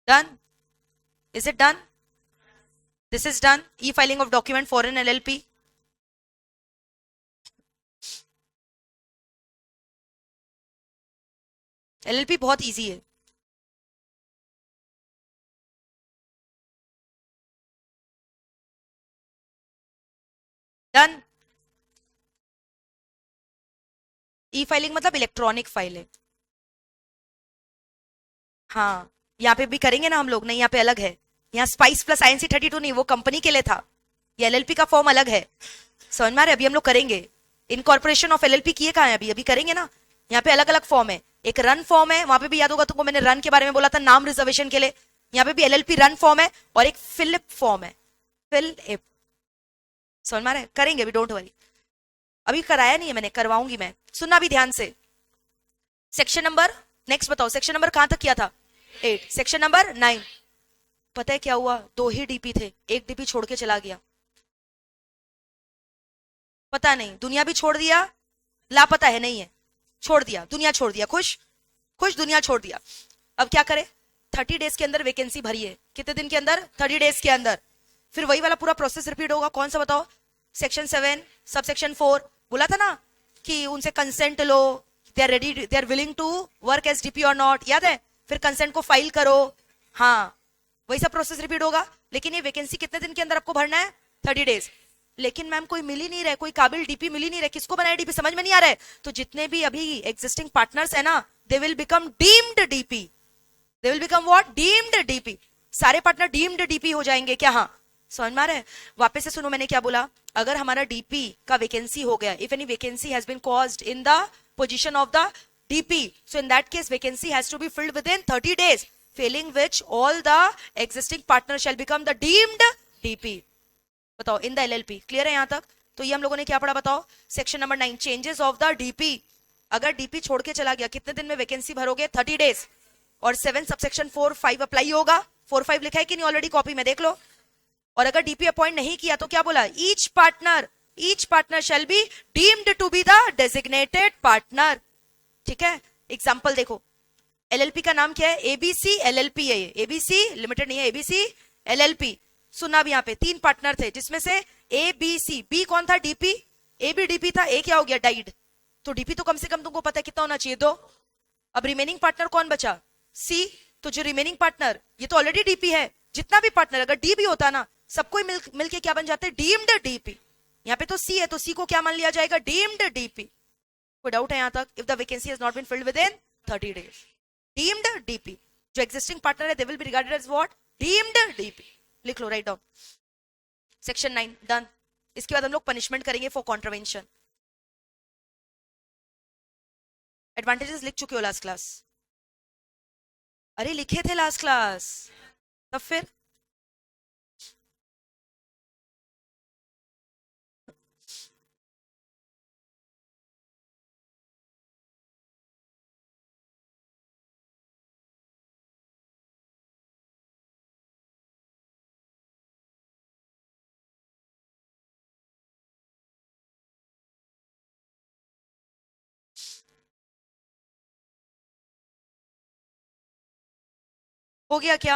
Done? Is it done? This is done. E filing of document foreign LLP. LLP बहुत इजी है। डन? ई फाइलिंग मतलब इलेक्ट्रॉनिक फाइल है। हाँ, यहाँ पे भी करेंगे ना हम लोग, नहीं यहाँ पे अलग है। यहाँ स्पाइस प्लस INC32 नहीं, वो कंपनी के लिए था, ये एलएलपी का फॉर्म अलग है। समझ में आ रहा है? अभी हम लोग करेंगे इनकॉर्पोरेशन ऑफ एलएलपी, किए कहाँ है अभी, अभी करेंगे ना। यहाँ पे अलग अलग फॉर्म है, एक रन फॉर्म है, वहां पे भी याद होगा तुमको मैंने रन के बारे में बोला था, नाम रिजर्वेशन के लिए। यहाँ पे भी एलएलपी रन फॉर्म है और एक फिलिप फॉर्म है, फिलिप। समझ में आ रहा है? करेंगे अभी, डोंट वरी। अभी कराया नहीं है मैंने, करवाऊंगी मैं, सुनना भी ध्यान से। सेक्शन नंबर नेक्स्ट बताओ, सेक्शन नंबर कहां तक किया था? 8। Section number 9। पता है क्या हुआ, 2 ही डीपी थे, एक डीपी छोड़ के चला गया। पता नहीं, दुनिया भी छोड़ दिया, लापता है, नहीं है, छोड़ दिया, दुनिया छोड़ दिया, खुश खुश, दुनिया छोड़ दिया। अब क्या करे? 30 डेज के अंदर वैकेंसी भरी है। कितने दिन के अंदर? 30 डेज के अंदर। फिर वही वाला पूरा प्रोसेस रिपीट होगा। कौन सा बताओ? सेक्शन 7 सब सेक्शन 4 बोला था ना कि उनसे कंसेंट लो, they are ready, they are willing to work as DP और नॉट, याद है? फिर कंसेंट को फाइल करो, हाँ, वही सब प्रोसेस रिपीट होगा। लेकिन ये वैकेंसी कितने दिन के अंदर आपको भरना है? 30 डेज। लेकिन मैम कोई मिल ही नहीं रहा, कोई काबिल डीपी मिल ही नहीं रहा, किसको बनाए डीपी, समझ में नहीं आ रहा है। तो जितने भी अभी एग्जिस्टिंग पार्टनर्स है ना, they will become deemed DP. They will become what? Deemed DP. सारे पार्टनर डीम्ड डीपी हो जाएंगे क्या? हाँ, समझ में आ रहा है? वापस से सुनो मैंने क्या बोला। अगर हमारा डीपी का वैकेंसी हो गया, if any vacancy has been caused in the position of the DP, so in that case vacancy has to be filled within 30 days, failing which all the existing partners shall become the deemed DP। बताओ, in the LLP. Clear है यहाँ तक? तो ये हम लोगों ने क्या पढ़ा बताओ? Section number 9, changes of the DP. अगर डीपी छोड़ के चला गया, कितने दिन में वैकेंसी भरोगे? 30 डेज। और 7 सबसेक्शन 4 5 अप्लाई होगा। 4 5 लिखा है कि नहीं ऑलरेडी कॉपी में, देख लो। और अगर डीपी अपॉइंट नहीं किया तो क्या बोला? Each partner shall be deemed to be the designated partner. ठीक है, एग्जाम्पल देखो, एलएलपी का नाम क्या है? एबीसी एलएलपी है। ये एबीसी लिमिटेड नहीं है, एबीसी एलएलपी। सुना भी, यहाँ पे 3 पार्टनर थे, जिसमें से ए बी सी। बी कौन था? डीपी। ए भी डीपी था, ए क्या हो गया? डाइड। तो डीपी तो कम से कम तुमको पता है कितना होना चाहिए? 2। अब रिमेनिंग पार्टनर कौन बचा? सी। तो जो रिमेनिंग पार्टनर, ये तो ऑलरेडी डीपी है। जितना भी पार्टनर अगर डी भी होता ना, सबको मिलके क्या बन जाते? Deemed DP. यहाँ पे तो सी है, तो सी को क्या मान लिया जाएगा? Deemed DP. कोई डाउट है यहाँ तक? If the vacancy has not been filled within 30 days, deemed DP. जो एक्जिस्टिंग पार्टनर है, they will be regarded as what? Deemed DP. लिख लो, राइट डाउन। Section 9 done. इसके बाद हम लोग पनिशमेंट करेंगे फॉर कॉन्ट्रवेंशन। एडवांटेजेस लिख चुके हो लास्ट क्लास? अरे लिखे थे लास्ट क्लास, तब फिर हो गया क्या?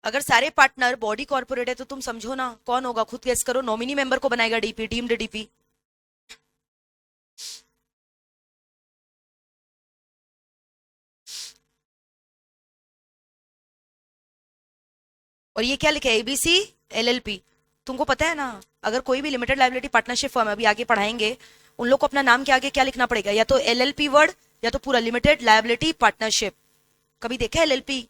अगर सारे पार्टनर बॉडी कॉर्पोरेट है तो तुम समझो ना कौन होगा, खुद गेस करो। नॉमिनी मेंबर को बनाएगा डीपी, डीम्ड डीपी। और ये क्या लिखा है? ABC LLP. तुमको पता है ना, अगर कोई भी लिमिटेड लायबिलिटी पार्टनरशिप फर्म, अभी आगे पढ़ाएंगे, उन लोग को अपना नाम के आगे क्या लिखना पड़ेगा? या तो एलएलपी वर्ड, या तो पूरा लिमिटेड लायबिलिटी पार्टनरशिप। कभी देखा है एलएलपी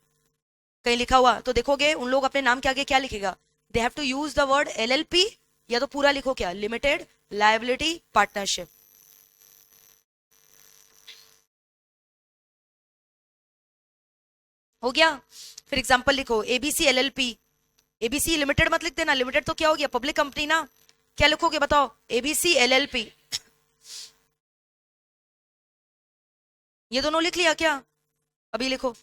कहीं लिखा हुआ? तो देखोगे उन लोग अपने नाम के आगे क्या लिखेगा? They have to use the word LLP या तो पूरा लिखो क्या, लिमिटेड लायबिलिटी पार्टनरशिप। हो गया। फिर एग्जांपल लिखो, एबीसी एलएलपी। एबीसी लिमिटेड मत लिख देना, लिमिटेड तो क्या हो गया, पब्लिक कंपनी ना। क्या लिखोगे बताओ, एबीसी एलएलपी। ये दोनों लिख लिया क्या? अभी लिखो,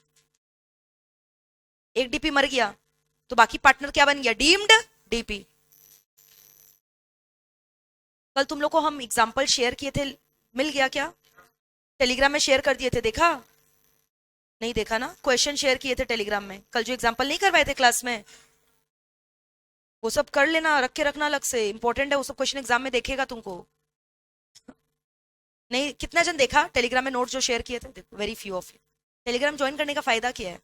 एक डीपी मर गया तो बाकी पार्टनर क्या बन गया, डीम्ड डीपी। कल तुम लोग को हम एग्जांपल शेयर किए थे, मिल गया क्या? टेलीग्राम में शेयर कर दिए थे, देखा? नहीं देखा ना, क्वेश्चन शेयर किए थे टेलीग्राम में कल, जो एग्जांपल नहीं करवाए थे क्लास में, वो सब कर लेना, रख के रखना अलग से, इंपॉर्टेंट है वो सब, क्वेश्चन एग्जाम में देखेगा तुमको। नहीं, कितना जन देखा टेलीग्राम में नोट जो शेयर किए थे? Very few of you. Telegram join करने का फायदा क्या है?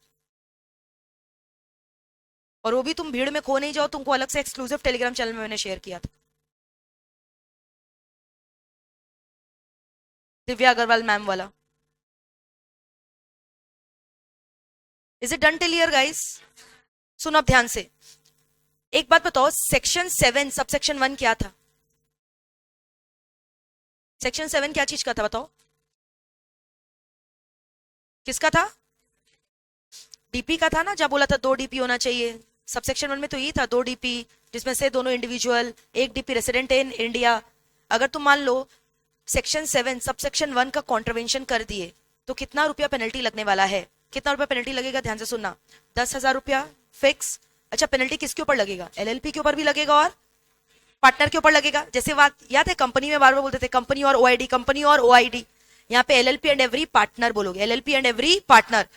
और वो भी तुम भीड़ में खो नहीं जाओ, तुमको अलग से एक्सक्लूसिव टेलीग्राम चैनल में मैंने शेयर किया था, दिव्या अग्रवाल मैम वाला। Is it done till here guys? सुनो अब ध्यान से, एक बात बताओ, सेक्शन 7 सबसेक्शन 1 क्या था? सेक्शन 7 क्या चीज का था बताओ? किसका था? डीपी का था ना, जब बोला था 2 डीपी होना चाहिए। सबसेक्शन 1 में तो यही था, 2 डीपी, जिसमें से दोनों इंडिविजुअल, एक डीपी रेसिडेंट इन इंडिया। अगर तुम मान लो सेक्शन 7 सबसेक्शन 1 का कॉन्ट्रवेंशन कर दिए तो कितना रुपया पेनल्टी लगने वाला है? कितना रुपया पेनल्टी लगेगा, ध्यान से सुनना, 10,000 रुपया फिक्स। अच्छा, पेनल्टी किसके ऊपर लगेगा? एलएलपी के ऊपर भी लगेगा और पार्टनर के ऊपर लगेगा। जैसे बात याद है, कंपनी में बार बार बोलते थे कंपनी और ओआईडी, कंपनी और ओआईडी। यहाँ पे एलएलपी एंड एवरी पार्टनर बोलोगे, एलएलपी एंड एवरी पार्टनर।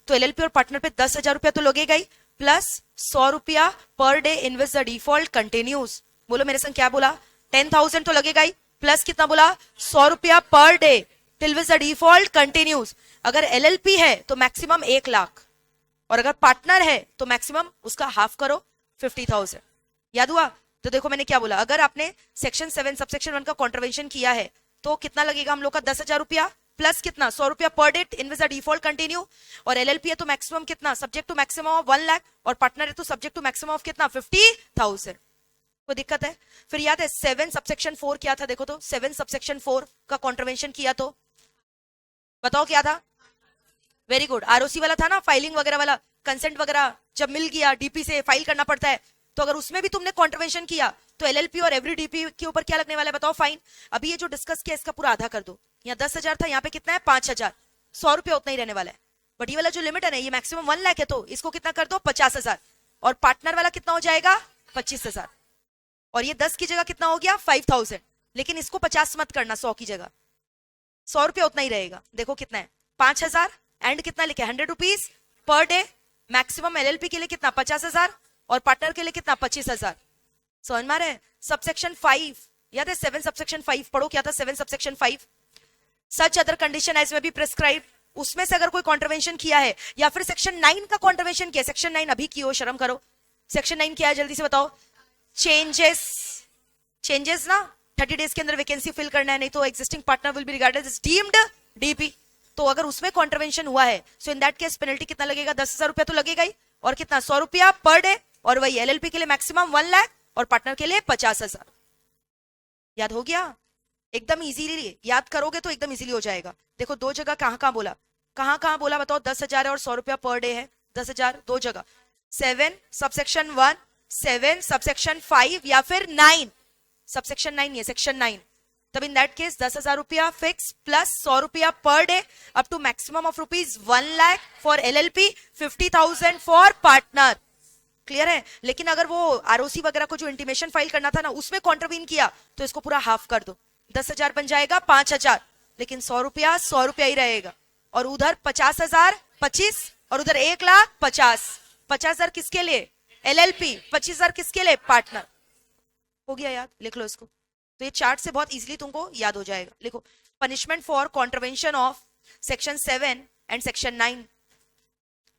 तो एलएलपी और पार्टनर पे 10,000 रुपया तो लगेगा ही, प्लस 100 रुपया per day in which the default continues. बोलो मेरे संग क्या बोला, 10,000 तो लगेगा ही, प्लस कितना बोला, 100 रुपया per day till which the default continues. अगर एलएलपी है तो मैक्सिमम 1 लाख, और अगर पार्टनर है तो मैक्सिमम उसका हाफ करो, 50,000। याद हुआ? तो देखो मैंने क्या बोला, अगर आपने सेक्शन 7 सबसेक्शन 1 का कॉन्ट्रवेंशन किया है तो कितना लगेगा हम लोग का, 10,000 रुपया, प्लस कितना, 100 रुपया per day in which the default continue. और एलएलपी है तो मैक्सिमम कितना, subject to maximum of 1 lakh, और पार्टनर है तो सब्जेक्ट टू मैक्सिमम ऑफ कितना, 50,000। कोई दिक्कत है? फिर याद है 7 सबसेक्शन 4 क्या था? देखो तो 7 सबसेक्शन 4 का कॉन्ट्रवेंशन किया तो बताओ क्या था? वेरी गुड, आरओसी वाला था ना, फाइलिंग वगैरह वाला, कंसेंट वगैरह जब मिल गया डीपी से फाइल करना पड़ता है। तो अगर उसमें भी तुमने कॉन्ट्रवेंशन किया तो एलएलपी और एवरी डीपी के ऊपर क्या लगने वाला है बताओ, फाइन। अभी ये जो डिस्कस किया इसका पूरा आधा कर दो, यहाँ 10,000 था, यहाँ पे कितना है, 5,000। 100 रुपया उतना ही रहने वाला है। बट ये वाला जो लिमिट है ना, ये मैक्सिमम 1 लाख है, तो इसको कितना कर दो, 50,000। और पार्टनर वाला कितना हो जाएगा, 25,000। और ये 10 की जगह कितना हो गया, 5,000। लेकिन इसको 50 मत करना, 100 की जगह, 100 रुपया उतना ही रहेगा। देखो कितना है, 5,000 एंड कितना लिखे, 100 rupees per day. Maximum LLP के लिए कितना, 50,000, और पार्टनर के लिए कितना, 25,000। समझ में आ रहा है? सबसेक्शन 5 याद है, 7 सबसेक्शन 5 पढ़ो, क्या था 7 subsection 5, such other condition as may be prescribe. उसमें से अगर कोई कॉन्ट्रवेंशन किया है, या फिर सेक्शन 9 का कॉन्ट्रवेंशन किया, सेक्शन 9 अभी किया हो, शर्म करो। सेक्शन 9 क्या है जल्दी से बताओ? चेंजेस, चेंजेस ना, 30 डेज के अंदर वैकेंसी फिल करना है, नहीं तो existing partner will be regarded as deemed DP. तो अगर उसमें कॉन्ट्रवेंशन हुआ है, so in that case penalty कितना लगेगा, 10,000 रुपया तो लगेगा ही, और कितना, 100 रुपया पर डे। और वही एलएलपी के लिए मैक्सिमम 1 लाख, और पार्टनर के लिए 50,000। याद हो गया? एकदम इजीली याद करोगे तो एकदम इजीली हो जाएगा। देखो दो जगह कहां कहां बोला, कहां कहां बोला बताओ, 10,000 है और 100 रुपया पर डे है, 10,000 दो जगह, 7 सबसेक्शन 1, 7 सबसेक्शन 5, या फिर 9 सबसेक्शन 9, ये सेक्शन 9। तब इन दैट केस 10,000 रुपया फिक्स, प्लस 100 रुपया per day, up to maximum of rupees 1 lakh for LLP, 50,000 for partner. Clear है? लेकिन अगर वो आरओसी वगैरह को जो इंटीमेशन फाइल करना था ना, उसमें कॉन्ट्रवीन किया तो इसको पूरा हाफ कर दो, 10,000 बन जाएगा 5,000, लेकिन 100 रुपया 100 रुपया ही रहेगा। और उधर 50,000 25, और उधर 1 लाख 50। 50,000 किसके लिए, एलएलपी, 25,000 किसके लिए, पार्टनर। हो गया याद? लिख लो इसको। तो ये चार्ट से बहुत इजीली तुमको याद हो जाएगा। लिखो, punishment for contravention of section 7 and section 9,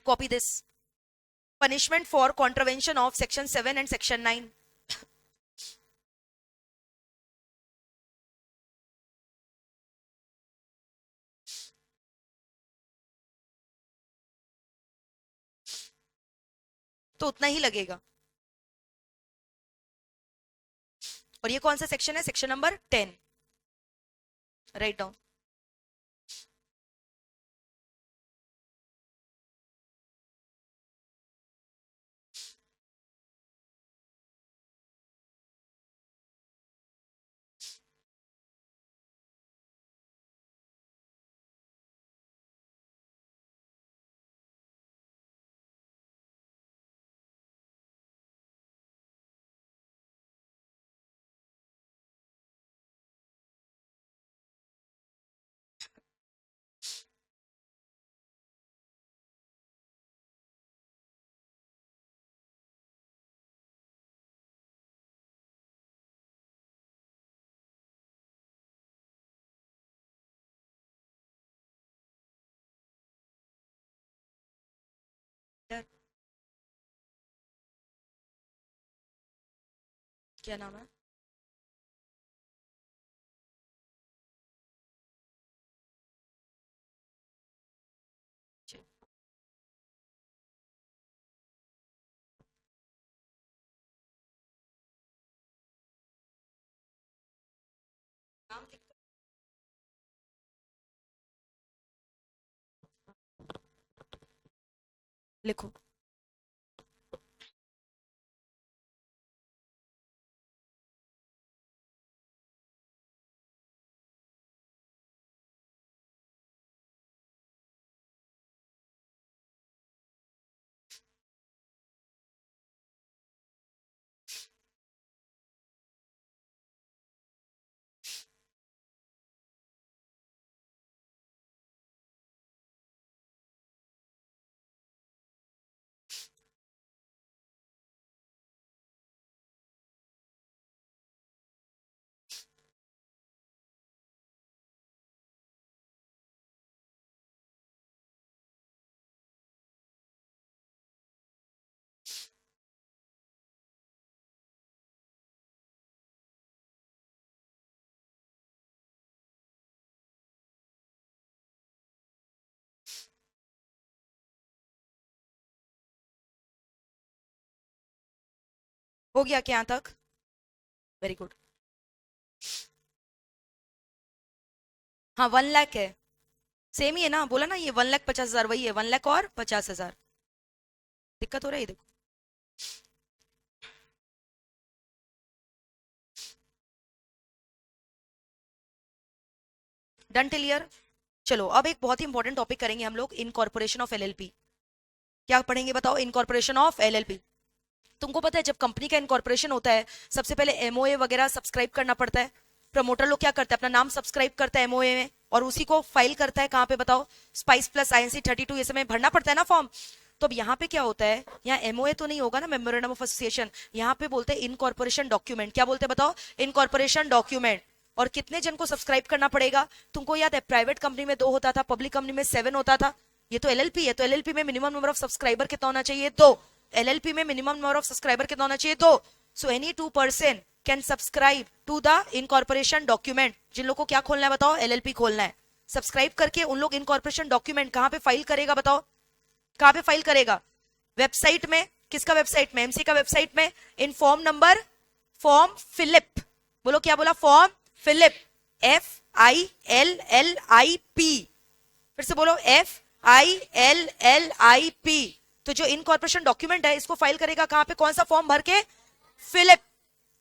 copy this. punishment for contravention of section 7 and section 9। तो उतना ही लगेगा। और ये कौन सा सेक्शन है? Section number 10। Write down. क्या नाम है? नाम लिखो। हो गया क्या यहाँ तक? Very good. हाँ 1 लाख है, सेम ही है ना, बोला ना ये 1,50,000 वही है, 1 लाख और 50,000। दिक्कत हो रहा है? देखो डन टिल ईयर। चलो अब एक बहुत ही इंपॉर्टेंट टॉपिक करेंगे हम लोग, इनकॉर्पोरेशन ऑफ एलएलपी। क्या पढ़ेंगे बताओ? Incorporation of LLP. तुमको पता है जब कंपनी का इनकॉर्पोरेशन होता है सबसे पहले एमओए वगैरह सब्सक्राइब करना पड़ता है। प्रमोटर लोग क्या करते हैं? अपना नाम सब्सक्राइब करता है एमओए में और उसी को फाइल करता है कहाँ पे बताओ? स्पाइस प्लस INC 32 ये समय भरना पड़ता है ना फॉर्म। तो अब यहाँ पे क्या होता है? यहाँ एमओए तो नहीं होगा ना, मेमोरेंडम ऑफ एसोसिएशन। यहाँ पे बोलते हैं इनकॉर्पोरेशन डॉक्यूमेंट। क्या बोलते हैं बताओ? Incorporation document. और कितने जन को सब्सक्राइब करना पड़ेगा? तुमको याद है प्राइवेट कंपनी में 2 होता था, पब्लिक कंपनी में 7 होता था। ये तो एलएलपी है, तो एलएलपी में मिनिमम नंबर ऑफ सब्सक्राइबर कितना होना चाहिए? 2। एलएलपी में मिनिमम नंबर ऑफ सब्सक्राइबर कितना होना चाहिए? 2। So any 2 person can subscribe to the incorporation document. जिन लोगों को क्या खोलना है बताओ? एलएलपी खोलना है। सब्सक्राइब करके उन लोग इनकॉर्पोरेशन डॉक्यूमेंट कहाँ पे फाइल करेगा बताओ? कहाँ पे फाइल करेगा? वेबसाइट में। किसका वेबसाइट में? एमसी का वेबसाइट में। In form number, form FiLLiP. बोलो क्या बोला? Form FiLLiP. FILLIP। फिर से बोलो FILLIP। तो जो इनकॉर्पोरेशन डॉक्यूमेंट है इसको फाइल करेगा कहां पे? कौन सा फॉर्म भर के? फिलिप।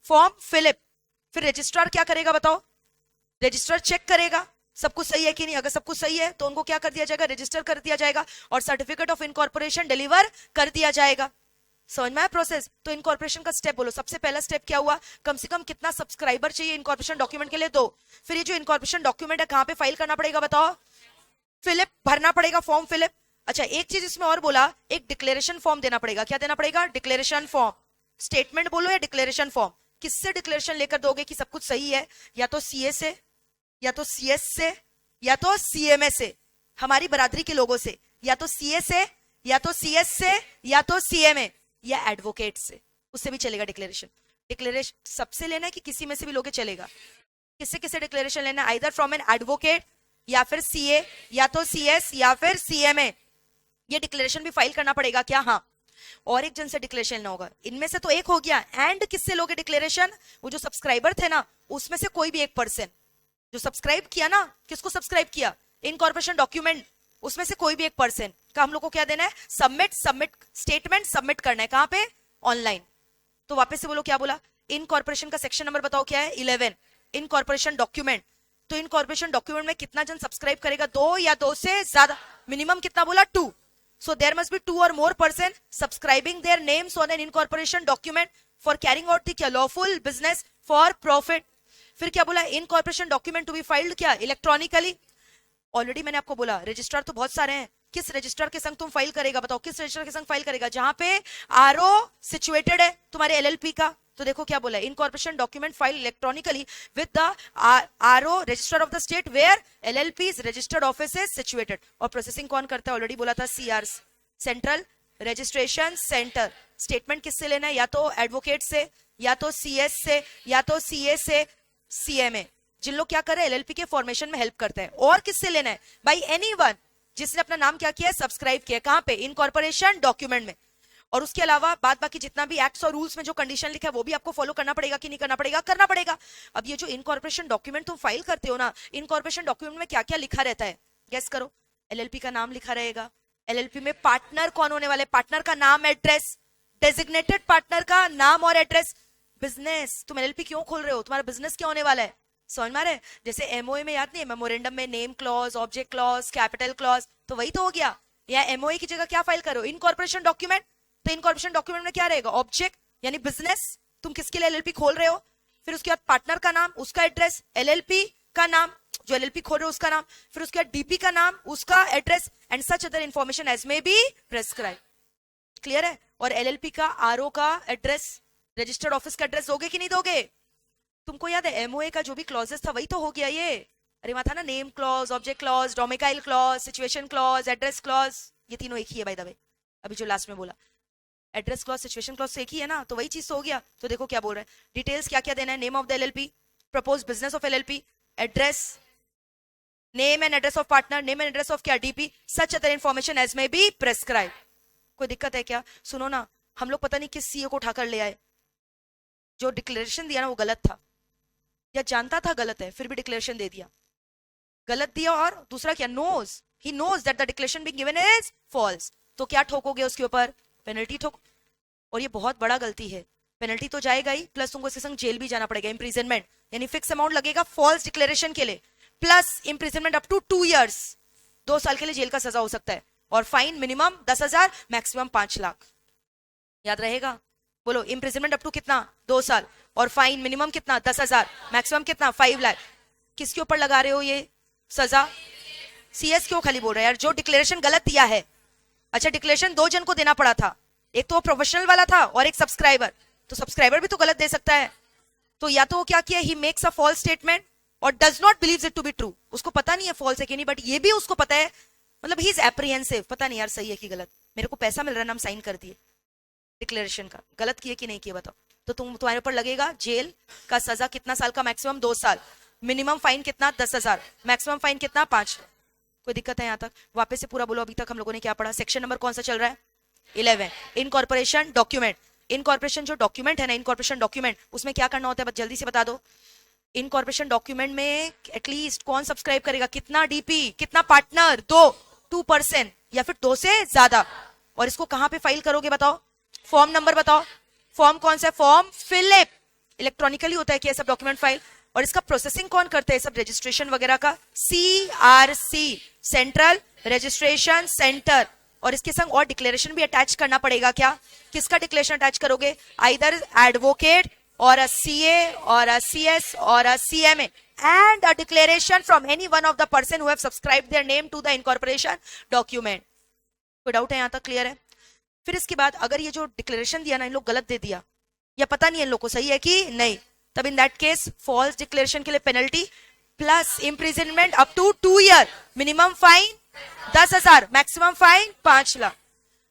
Form FiLLiP. फिर रजिस्ट्रार क्या करेगा बताओ? रजिस्ट्रार चेक करेगा सब कुछ सही है कि नहीं। अगर सब कुछ सही है तो उनको क्या कर दिया जाएगा? रजिस्टर कर दिया जाएगा और सर्टिफिकेट ऑफ इनकॉर्पोरेशन डिलीवर कर दिया जाएगा। समझ में आया प्रोसेस? तो इनकॉर्पोरेशन का स्टेप बोलो। सबसे पहला स्टेप क्या हुआ? कम से कम कितना सब्सक्राइबर चाहिए इनकॉर्पोरेशन डॉक्यूमेंट के लिए? 2। फिर ये जो इनकॉर्पोरेशन डॉक्यूमेंट है कहां पे फाइल करना पड़ेगा बताओ? फिलिप भरना पड़ेगा, फॉर्म फिलिप। अच्छा एक चीज इसमें और बोला, एक डिक्लेरेशन फॉर्म देना पड़ेगा। क्या देना पड़ेगा? Declaration form. स्टेटमेंट बोलो या डिक्लेरेशन फॉर्म। किससे डिक्लेरेशन लेकर दोगे कि सब कुछ सही है? या तो सीए से, या तो सीएस से, या तो सीएमए से, हमारी बरादरी के लोगों से। या तो सीए से, या तो सीएस से, या तो सीएमए, या एडवोकेट से। उससे भी चलेगा डिक्लेरेशन। डिक्लेरेशन सबसे लेना है कि किसी में से भी लोगे चलेगा? किससे किससे डिक्लेरेशन लेना है? आइदर फ्रॉम एन एडवोकेट, या फिर सीए, या तो सीएस, या फिर सीएमए। ये डिक्लेरेशन भी फाइल करना पड़ेगा क्या? हाँ। और एक जन से डिक्लेरेशन लेना होगा। इनमें से तो एक हो गया, एंड किससे लोगे डिक्लेरेशन? वो जो सब्सक्राइबर थे ना, उसमें से कोई भी एक पर्सन जो सब्सक्राइब किया ना, किसको सब्सक्राइब किया? इनकॉर्पोरेशन डॉक्यूमेंट, उसमें से कोई भी एक पर्सन का हम लोग को क्या देना है? सबमिट स्टेटमेंट सबमिट करना है। कहां पे? ऑनलाइन। तो वापस से बोलो, क्या बोला? इनकॉर्पोरेशन का सेक्शन नंबर बताओ क्या है? 11, इनकॉर्पोरेशन डॉक्यूमेंट। तो इनकॉर्पोरेशन डॉक्यूमेंट में कितना जन सब्सक्राइब करेगा? 2 या 2 से ज्यादा। मिनिमम कितना बोला? 2। So there must be 2 or more person subscribing their names on an incorporation document for carrying out the lawful business for profit. फिर क्या बोला? Incorporation document to be filed क्या? इलेक्ट्रॉनिकली। ऑलरेडी मैंने आपको बोला रजिस्ट्रार तो बहुत सारे हैं, किस रजिस्ट्रार के संग तुम फाइल करेगा? बताओ किस रजिस्ट्रार के संग फाइल करेगा? जहां पे आरओ सिचुएटेड है तुम्हारे एलएलपी का। तो देखो क्या बोला है, incorporation document file electronically with the RO register of the state where LLP is registered office is situated. और प्रोसेसिंग कौन करता है? ऑलरेडी बोला था CR, central registration centre. Statement किससे लेना है? या तो एडवोकेट से, या तो सीएस से, या तो सीए से, सीएमए, जिन लोग क्या कर रहे हैं? एलएलपी के फॉर्मेशन में हेल्प करते हैं। और किससे लेना है? बाई एनीवन जिसने अपना नाम क्या किया? सब्सक्राइब किया। कहां पे? इनकॉर्पोरेशन डॉक्यूमेंट में। और उसके अलावा बाद बाकी जितना भी एक्ट्स और रूल्स में जो कंडीशन लिखा है वो भी आपको फॉलो करना पड़ेगा कि नहीं करना पड़ेगा? करना पड़ेगा। अब ये जो इनकॉर्पोरेशन डॉक्यूमेंट तुम फाइल करते हो ना, इनकॉर्पोरेशन डॉक्यूमेंट में क्या क्या लिखा रहता है? गेस करो। एलएलपी का नाम लिखा रहेगा, एलएलपी में पार्टनर कौन होने वाले, पार्टनर का नाम एड्रेस, डेजिग्नेटेड पार्टनर का नाम और एड्रेस, बिजनेस, तुम एलएलपी क्यों खोल रहे हो, तुम्हारा बिजनेस क्या होने वाला है, समझ में आ रहा है? जैसे एमओए में याद नहीं है, मेमोरेंडम में name clause, object clause, capital clause, तो वही तो हो गया। या एमओए की जगह क्या फाइल करो? Incorporation document. तो इनकॉर्पोरेशन डॉक्यूमेंट में क्या रहेगा? ऑब्जेक्ट यानी बिजनेस, तुम किसके लिए एलएलपी खोल रहे हो, फिर उसके बाद पार्टनर का नाम, उसका एड्रेस, एलएलपी का नाम जो एलएलपी खोल रहे हो उसका नाम, फिर उसके बाद डीपी का नाम, उसका address, and such other information as may be prescribe. Clear है? और एलएलपी का आरओ का एड्रेस, रजिस्टर्ड ऑफिस का एड्रेस दोगे कि नहीं दोगे? तुमको याद है एमओए का जो भी क्लॉजेस था वही तो हो गया ये। अरे वहां था ना name clause, object clause, domicile clause, situation clause, address clause, ये तीनों एक ही है बाय द वे। अभी जो लास्ट में बोला एड्रेस क्लॉज, सिचुएशन क्लॉज एक ही है ना, तो वही चीज तो हो गया। तो देखो क्या बोल रहा है, डिटेल्स क्या क्या देना है? Name of the LLP, propose business of LLP, address, name and address of partner, name and address of क्या? DP, such other information as may be prescribe. कोई दिक्कत है क्या? सुनो ना, हम लोग पता नहीं किस सीए को उठाकर ले आए, जो डिक्लेरेशन दिया ना वो गलत था, या जानता था गलत है फिर भी डिक्लेरेशन दे दिया, गलत दिया। और दूसरा क्या? Knows, he knows that the declaration being given is false. तो क्या ठोकोगे उसके ऊपर? पेनल्टी ठोक। और ये बहुत बड़ा गलती है, पेनल्टी तो जाएगा ही, प्लस तुमको इसके संग जेल भी जाना पड़ेगा, इंप्रिजनमेंट, यानी फिक्स अमाउंट लगेगा फॉल्स डिक्लेरेशन के लिए, plus imprisonment up to 2 years, 2 साल के लिए जेल का सजा हो सकता है, और फाइन मिनिमम 10,000, मैक्सिमम 5 लाख। याद रहेगा? बोलो, इंप्रिजनमेंट अप टू कितना? 2 साल, और फाइन मिनिमम कितना? 10,000, मैक्सिमम कितना? 5 लाख। किसके ऊपर लगा रहे हो ये सजा? सीएस क्यों खाली बोल रहे हैं यार, जो डिक्लेरेशन गलत दिया है। अच्छा, डिक्लेरेशन 2 जन को देना पड़ा था, एक तो प्रोफेशनल वाला था और एक सब्सक्राइबर, तो सब्सक्राइबर भी तो गलत दे सकता है। तो या तो वो क्या किया, he makes a false statement और does not believes it to be true, उसको पता नहीं है फॉल्स है कि नहीं, बट ये भी उसको पता है, मतलब ही इज एप्रीहेंसिव, पता नहीं यार सही है कि गलत, मेरे को पैसा मिल रहा है ना, हम साइन कर दिए डिक्लेरेशन का, गलत किए कि नहीं किए बताओ। तो तुम्हारे ऊपर लगेगा जेल का सजा, कितना साल का? मैक्सिमम 2 साल, मिनिमम फाइन कितना? 10,000, मैक्सिमम फाइन कितना? 5। कोई दिक्कत है यहाँ तक? वापस से पूरा बोलो, अभी तक हम लोगों ने क्या पढ़ा? सेक्शन नंबर कौन सा चल रहा है? 11, इनकॉर्पोरेशन डॉक्यूमेंट। इनकॉर्पोरेशन जो डॉक्यूमेंट है ना, इनकॉर्पोरेशन डॉक्यूमेंट, उसमें क्या करना होता है? बस जल्दी से बता दो। इनकॉर्पोरेशन डॉक्यूमेंट में एटलीस्ट कौन सब्सक्राइब करेगा? कितना डीपी, कितना पार्टनर? 2% या फिर 2 से ज्यादा। और इसको कहां पे फाइल करोगे बताओ? फॉर्म नंबर बताओ, फॉर्म कौन सा है? Form Philip. इलेक्ट्रॉनिकली होता है कि सब डॉक्यूमेंट फाइल, और इसका प्रोसेसिंग कौन करता है सब रजिस्ट्रेशन वगैरह का? CRC, central registration centre. और इसके संग और डिक्लेरेशन भी अटैच करना पड़ेगा क्या? किसका डिक्लेरेशन अटैच करोगे? आइदर एडवोकेट और अ सीए और अ सीएस और अ CMA and a declaration from any one of the person who have subscribed their name to the incorporation document. कोई डाउट है यहाँ तक? क्लियर है? फिर इसके बाद अगर ये जो डिक्लेरेशन दिया ना इन लोग गलत दे दिया, या पता नहीं इन लोग को सही है कि नहीं, तब in that case false declaration के लिए penalty plus imprisonment up to 2 year, minimum fine 10,000, maximum fine 5 lakh.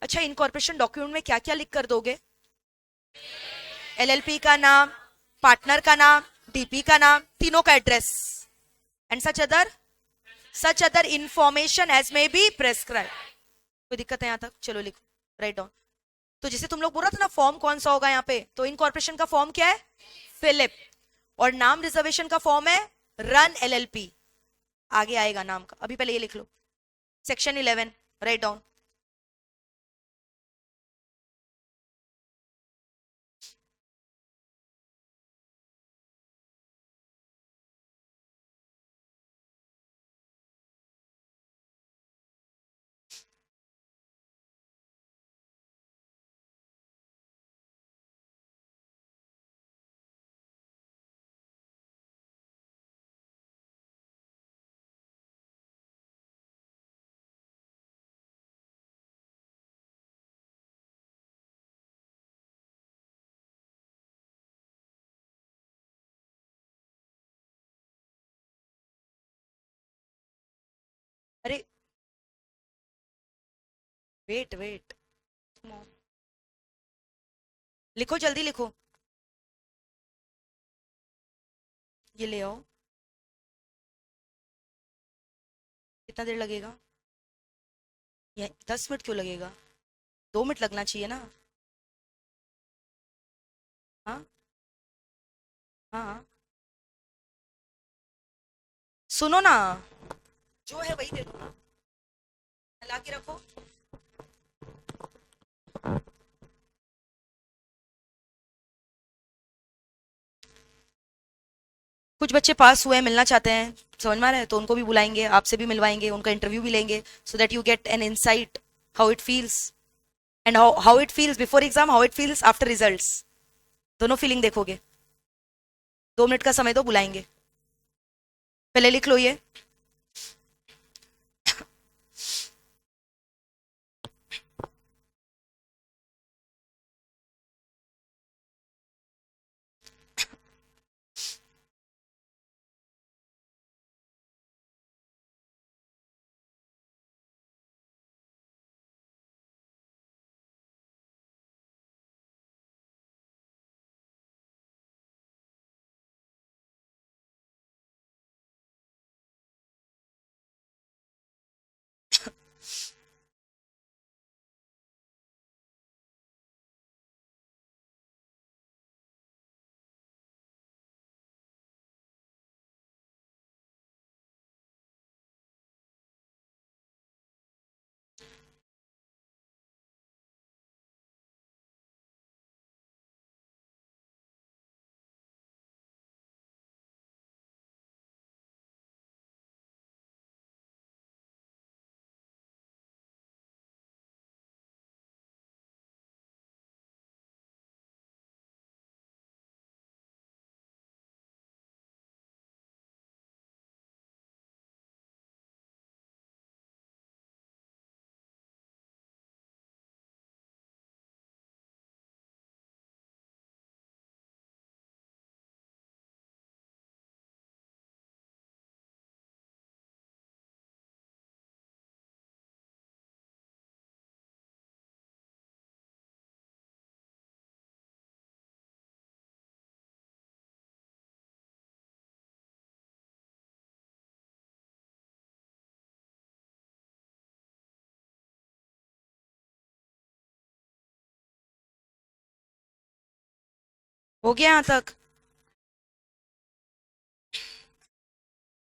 अच्छा, इनकॉर्पोरेशन डॉक्यूमेंट में क्या क्या लिख कर दोगे? एलएलपी का नाम, पार्टनर का नाम, डीपी का नाम, तीनों का address, and such other information as may be prescribe. कोई दिक्कत है यहाँ तक? चलो लिखो, राइट डाउन। तो जिसे तुम लोग बोल रहा था ना फॉर्म कौन सा होगा यहाँ पे, तो इनकॉर्पोरेशन का फॉर्म क्या है, फिलिप, और नाम रिजर्वेशन का फॉर्म है रन एलएलपी। आगे आएगा नाम का, अभी पहले ये लिख लो, सेक्शन 11 राइट डाउन। अरे वेट वेट, लिखो जल्दी लिखो, ये ले आओ। कितना देर लगेगा, ये 10 मिनट क्यों लगेगा, 2 मिनट लगना चाहिए ना। हाँ हाँ, सुनो ना, जो है वही दे दो ना, ला के रखो। कुछ बच्चे पास हुए हैं, मिलना चाहते हैं, समझ में आ रहा है, तो उनको भी बुलाएंगे, आपसे भी मिलवाएंगे, उनका इंटरव्यू भी लेंगे, so that you get an insight how it feels, and how it feels before exam, how it feels after results, दोनों फीलिंग देखोगे। 2 मिनट का समय दो, बुलाएंगे। पहले लिख लो ये, हो गया यहाँ तक।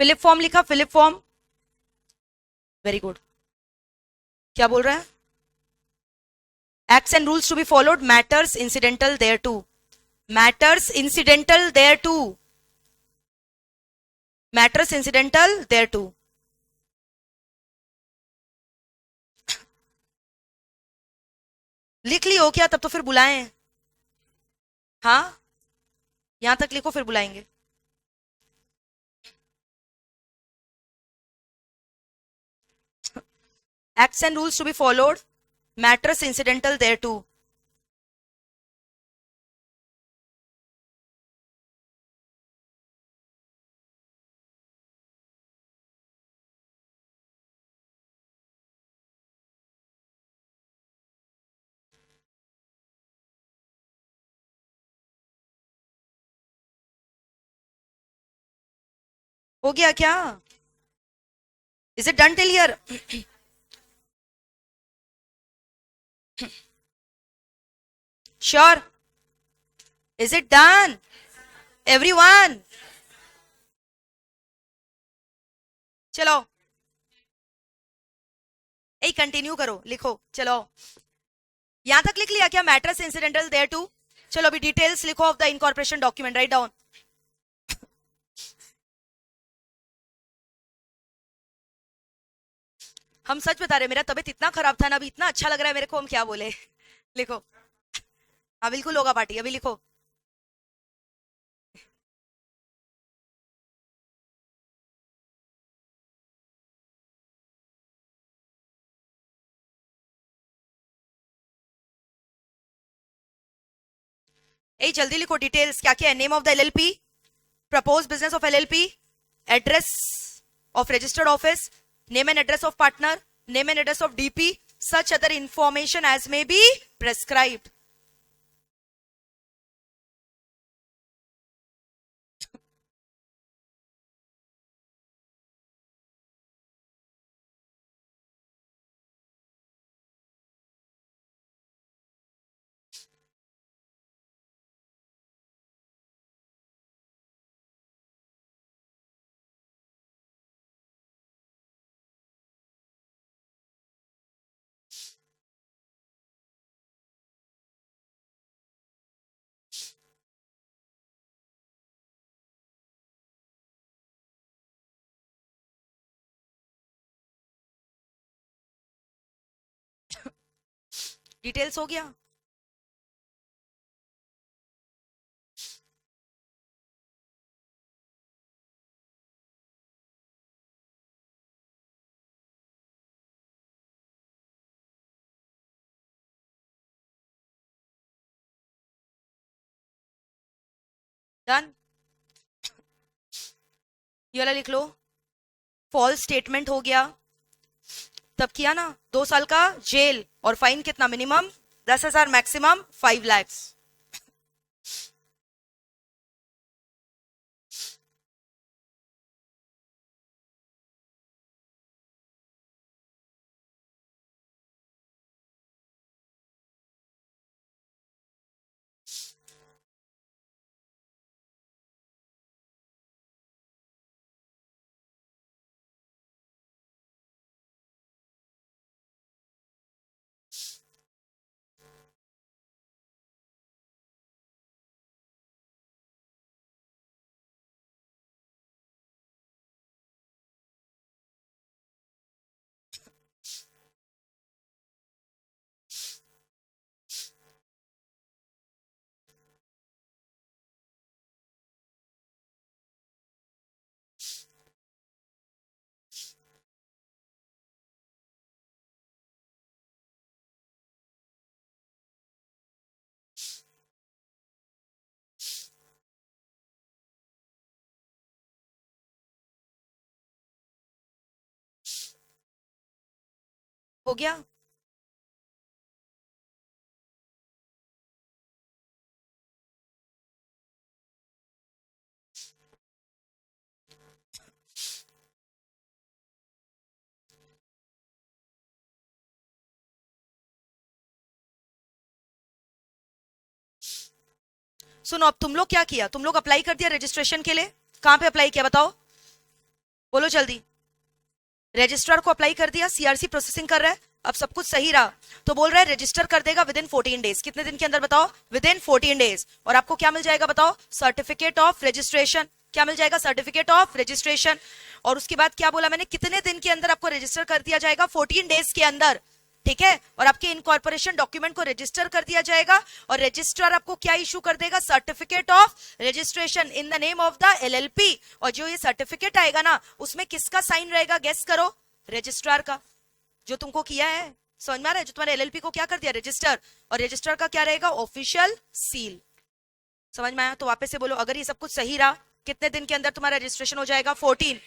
फिलिप फॉर्म लिखा, फिलिप फॉर्म, वेरी गुड। क्या बोल रहा है, acts and rules to be followed, matters incidental thereto, matters incidental thereto, matters incidental thereto। लिख लियो क्या, तब तो फिर बुलाएं। हाँ, यहां तक लिखो फिर बुलाएंगे। acts and rules to be followed, matters incidental thereto। हो गया क्या, is it done till here. Sure? Is it done everyone? चलो ए कंटिन्यू करो, लिखो चलो। यहां तक लिख लिया क्या? Matters incidental thereto. चलो अभी डिटेल्स लिखो of the incorporation document, right down. हम सच बता रहे, मेरा तबीयत इतना खराब था ना, अभी इतना अच्छा लग रहा है मेरे को, हम क्या बोले। लिखो। हाँ बिल्कुल होगा पार्टी, अभी लिखो। ए जल्दी लिखो डिटेल्स, क्या क्या है। Name of the LLP, propose business of LLP, address of registered office, name and address of partner, name and address of DP, such other information as may be prescribed. Details हो गया? Done? ये वाला लिख लो। False statement हो गया, तब किया ना 2 साल का जेल, और फाइन कितना? Minimum 10,000, maximum 5 lakhs। हो गया? सुनो, अब तुम लोग क्या किया? तुम लोग अप्लाई कर दिया रजिस्ट्रेशन के लिए। कहां पे अप्लाई किया बताओ, बोलो जल्दी। रजिस्ट्रार को अप्लाई कर दिया, सीआरसी प्रोसेसिंग कर रहा है, अब सब कुछ सही रहा तो बोल रहा है रजिस्टर कर देगा विद इन 14 डेज। कितने दिन के अंदर बताओ? With in 14 days. और आपको क्या मिल जाएगा बताओ? Certificate of registration. क्या मिल जाएगा? Certificate of registration. और उसके बाद क्या बोला मैंने? कितने दिन के अंदर आपको रजिस्टर कर दिया जाएगा? 14 डेज के अंदर, ठीक है। और आपके इनकॉर्पोरेशन डॉक्यूमेंट को रजिस्टर कर दिया जाएगा, और रजिस्ट्रार आपको क्या इशू कर देगा? Certificate of registration in the name of the LLP. और जो ये सर्टिफिकेट आएगा ना, उसमें किसका साइन रहेगा? गेस करो। रजिस्ट्रार का, जो तुमको किया है। समझ में आ रहा है? जो तुम्हारे एलएलपी को क्या कर दिया? रजिस्टर। और रजिस्टर का क्या रहेगा? Official seal. समझ में आया? तो वापस से बोलो, अगर ये सब कुछ सही रहा, कितने दिन के अंदर तुम्हारा रजिस्ट्रेशन हो जाएगा? 14।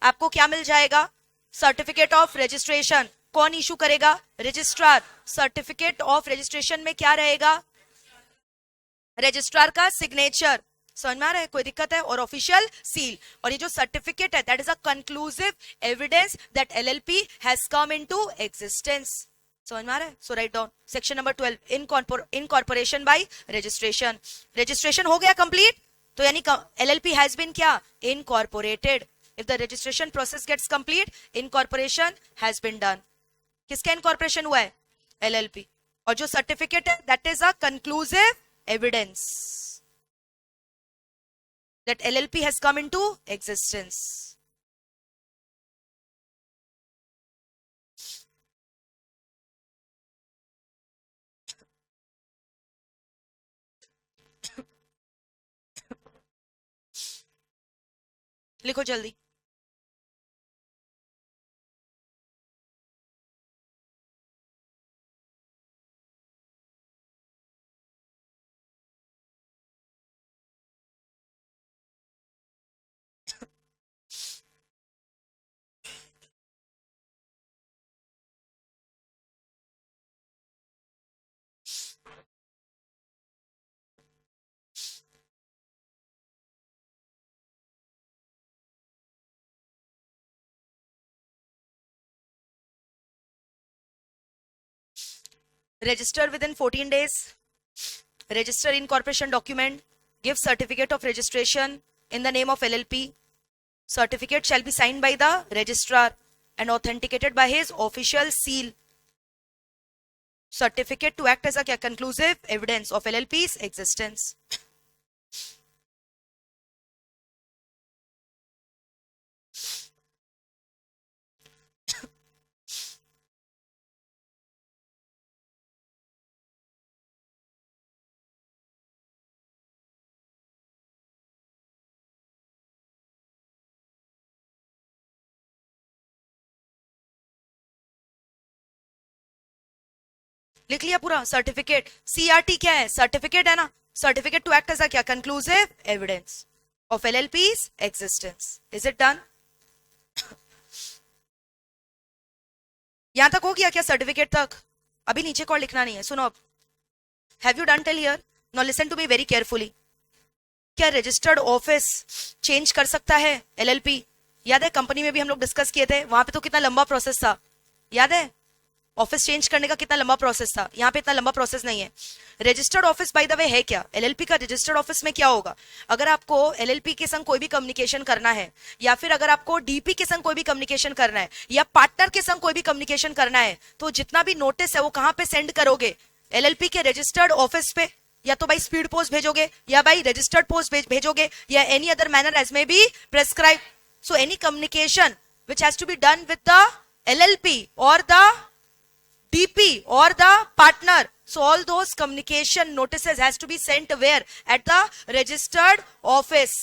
आपको क्या मिल जाएगा? Certificate of registration. कौन इशू करेगा? रजिस्ट्रार। सर्टिफिकेट ऑफ रजिस्ट्रेशन में क्या रहेगा? रजिस्ट्रार का सिग्नेचर। समझ में आ रहा है? कोई दिक्कत है? और ऑफिशियल सील। और ये जो सर्टिफिकेट है, that is a conclusive evidence that LLP has come into existence. समझ में आ रहा है? So write down section number 12 incorporation by registration. Registration हो गया कंप्लीट, तो यानी एलएलपी हैज बीन क्या? Incorporated. If the registration process gets complete, incorporation has been done. किसका इनकॉर्पोरेशन हुआ है? एलएलपी. और जो सर्टिफिकेट है that is a conclusive evidence that LLP has come into existence. लिखो जल्दी. Register within 14 days. Register incorporation document. Give certificate of registration in the name of LLP. Certificate shall be signed by the registrar and authenticated by his official seal. Certificate to act as a conclusive evidence of LLP's existence. लिख लिया पूरा. Certificate, CRT क्या है? Certificate है ना. Certificate to act as a क्या? Conclusive evidence of LLP's existence. Is it done? यहां तक हो गया क्या? सर्टिफिकेट तक. अभी नीचे को लिखना नहीं है. सुनो अब. Have you done till here? Now listen to me very carefully. क्या रजिस्टर्ड ऑफिस चेंज कर सकता है एलएलपी? याद है कंपनी में भी हम लोग डिस्कस किए थे, वहां पे तो कितना लंबा प्रोसेस था. याद है? ऑफिस चेंज करने का कितना लंबा प्रोसेस था. यहाँ पे इतना लंबा प्रोसेस नहीं है. Registered office by the way है क्या? एलएलपी का रजिस्टर्ड ऑफिस में क्या होगा? अगर आपको एलएलपी के संग कोई भी कम्युनिकेशन करना है, या फिर अगर आपको डीपी के संग कोई भी कम्युनिकेशन करना है, या पार्टनर के संग कोई भी कम्युनिकेशन करना है, तो जितना भी नोटिस है वो कहां पे सेंड करोगे? एलएलपी के रजिस्टर्ड ऑफिस पे. या तो भाई स्पीड पोस्ट भेजोगे, या भाई रजिस्टर्ड पोस्ट भेजोगे, या any other manner as may be prescribe. So any communication which has to be done with the LLP or the DP or the partner. So all those communication notices has to be sent where? At the registered office.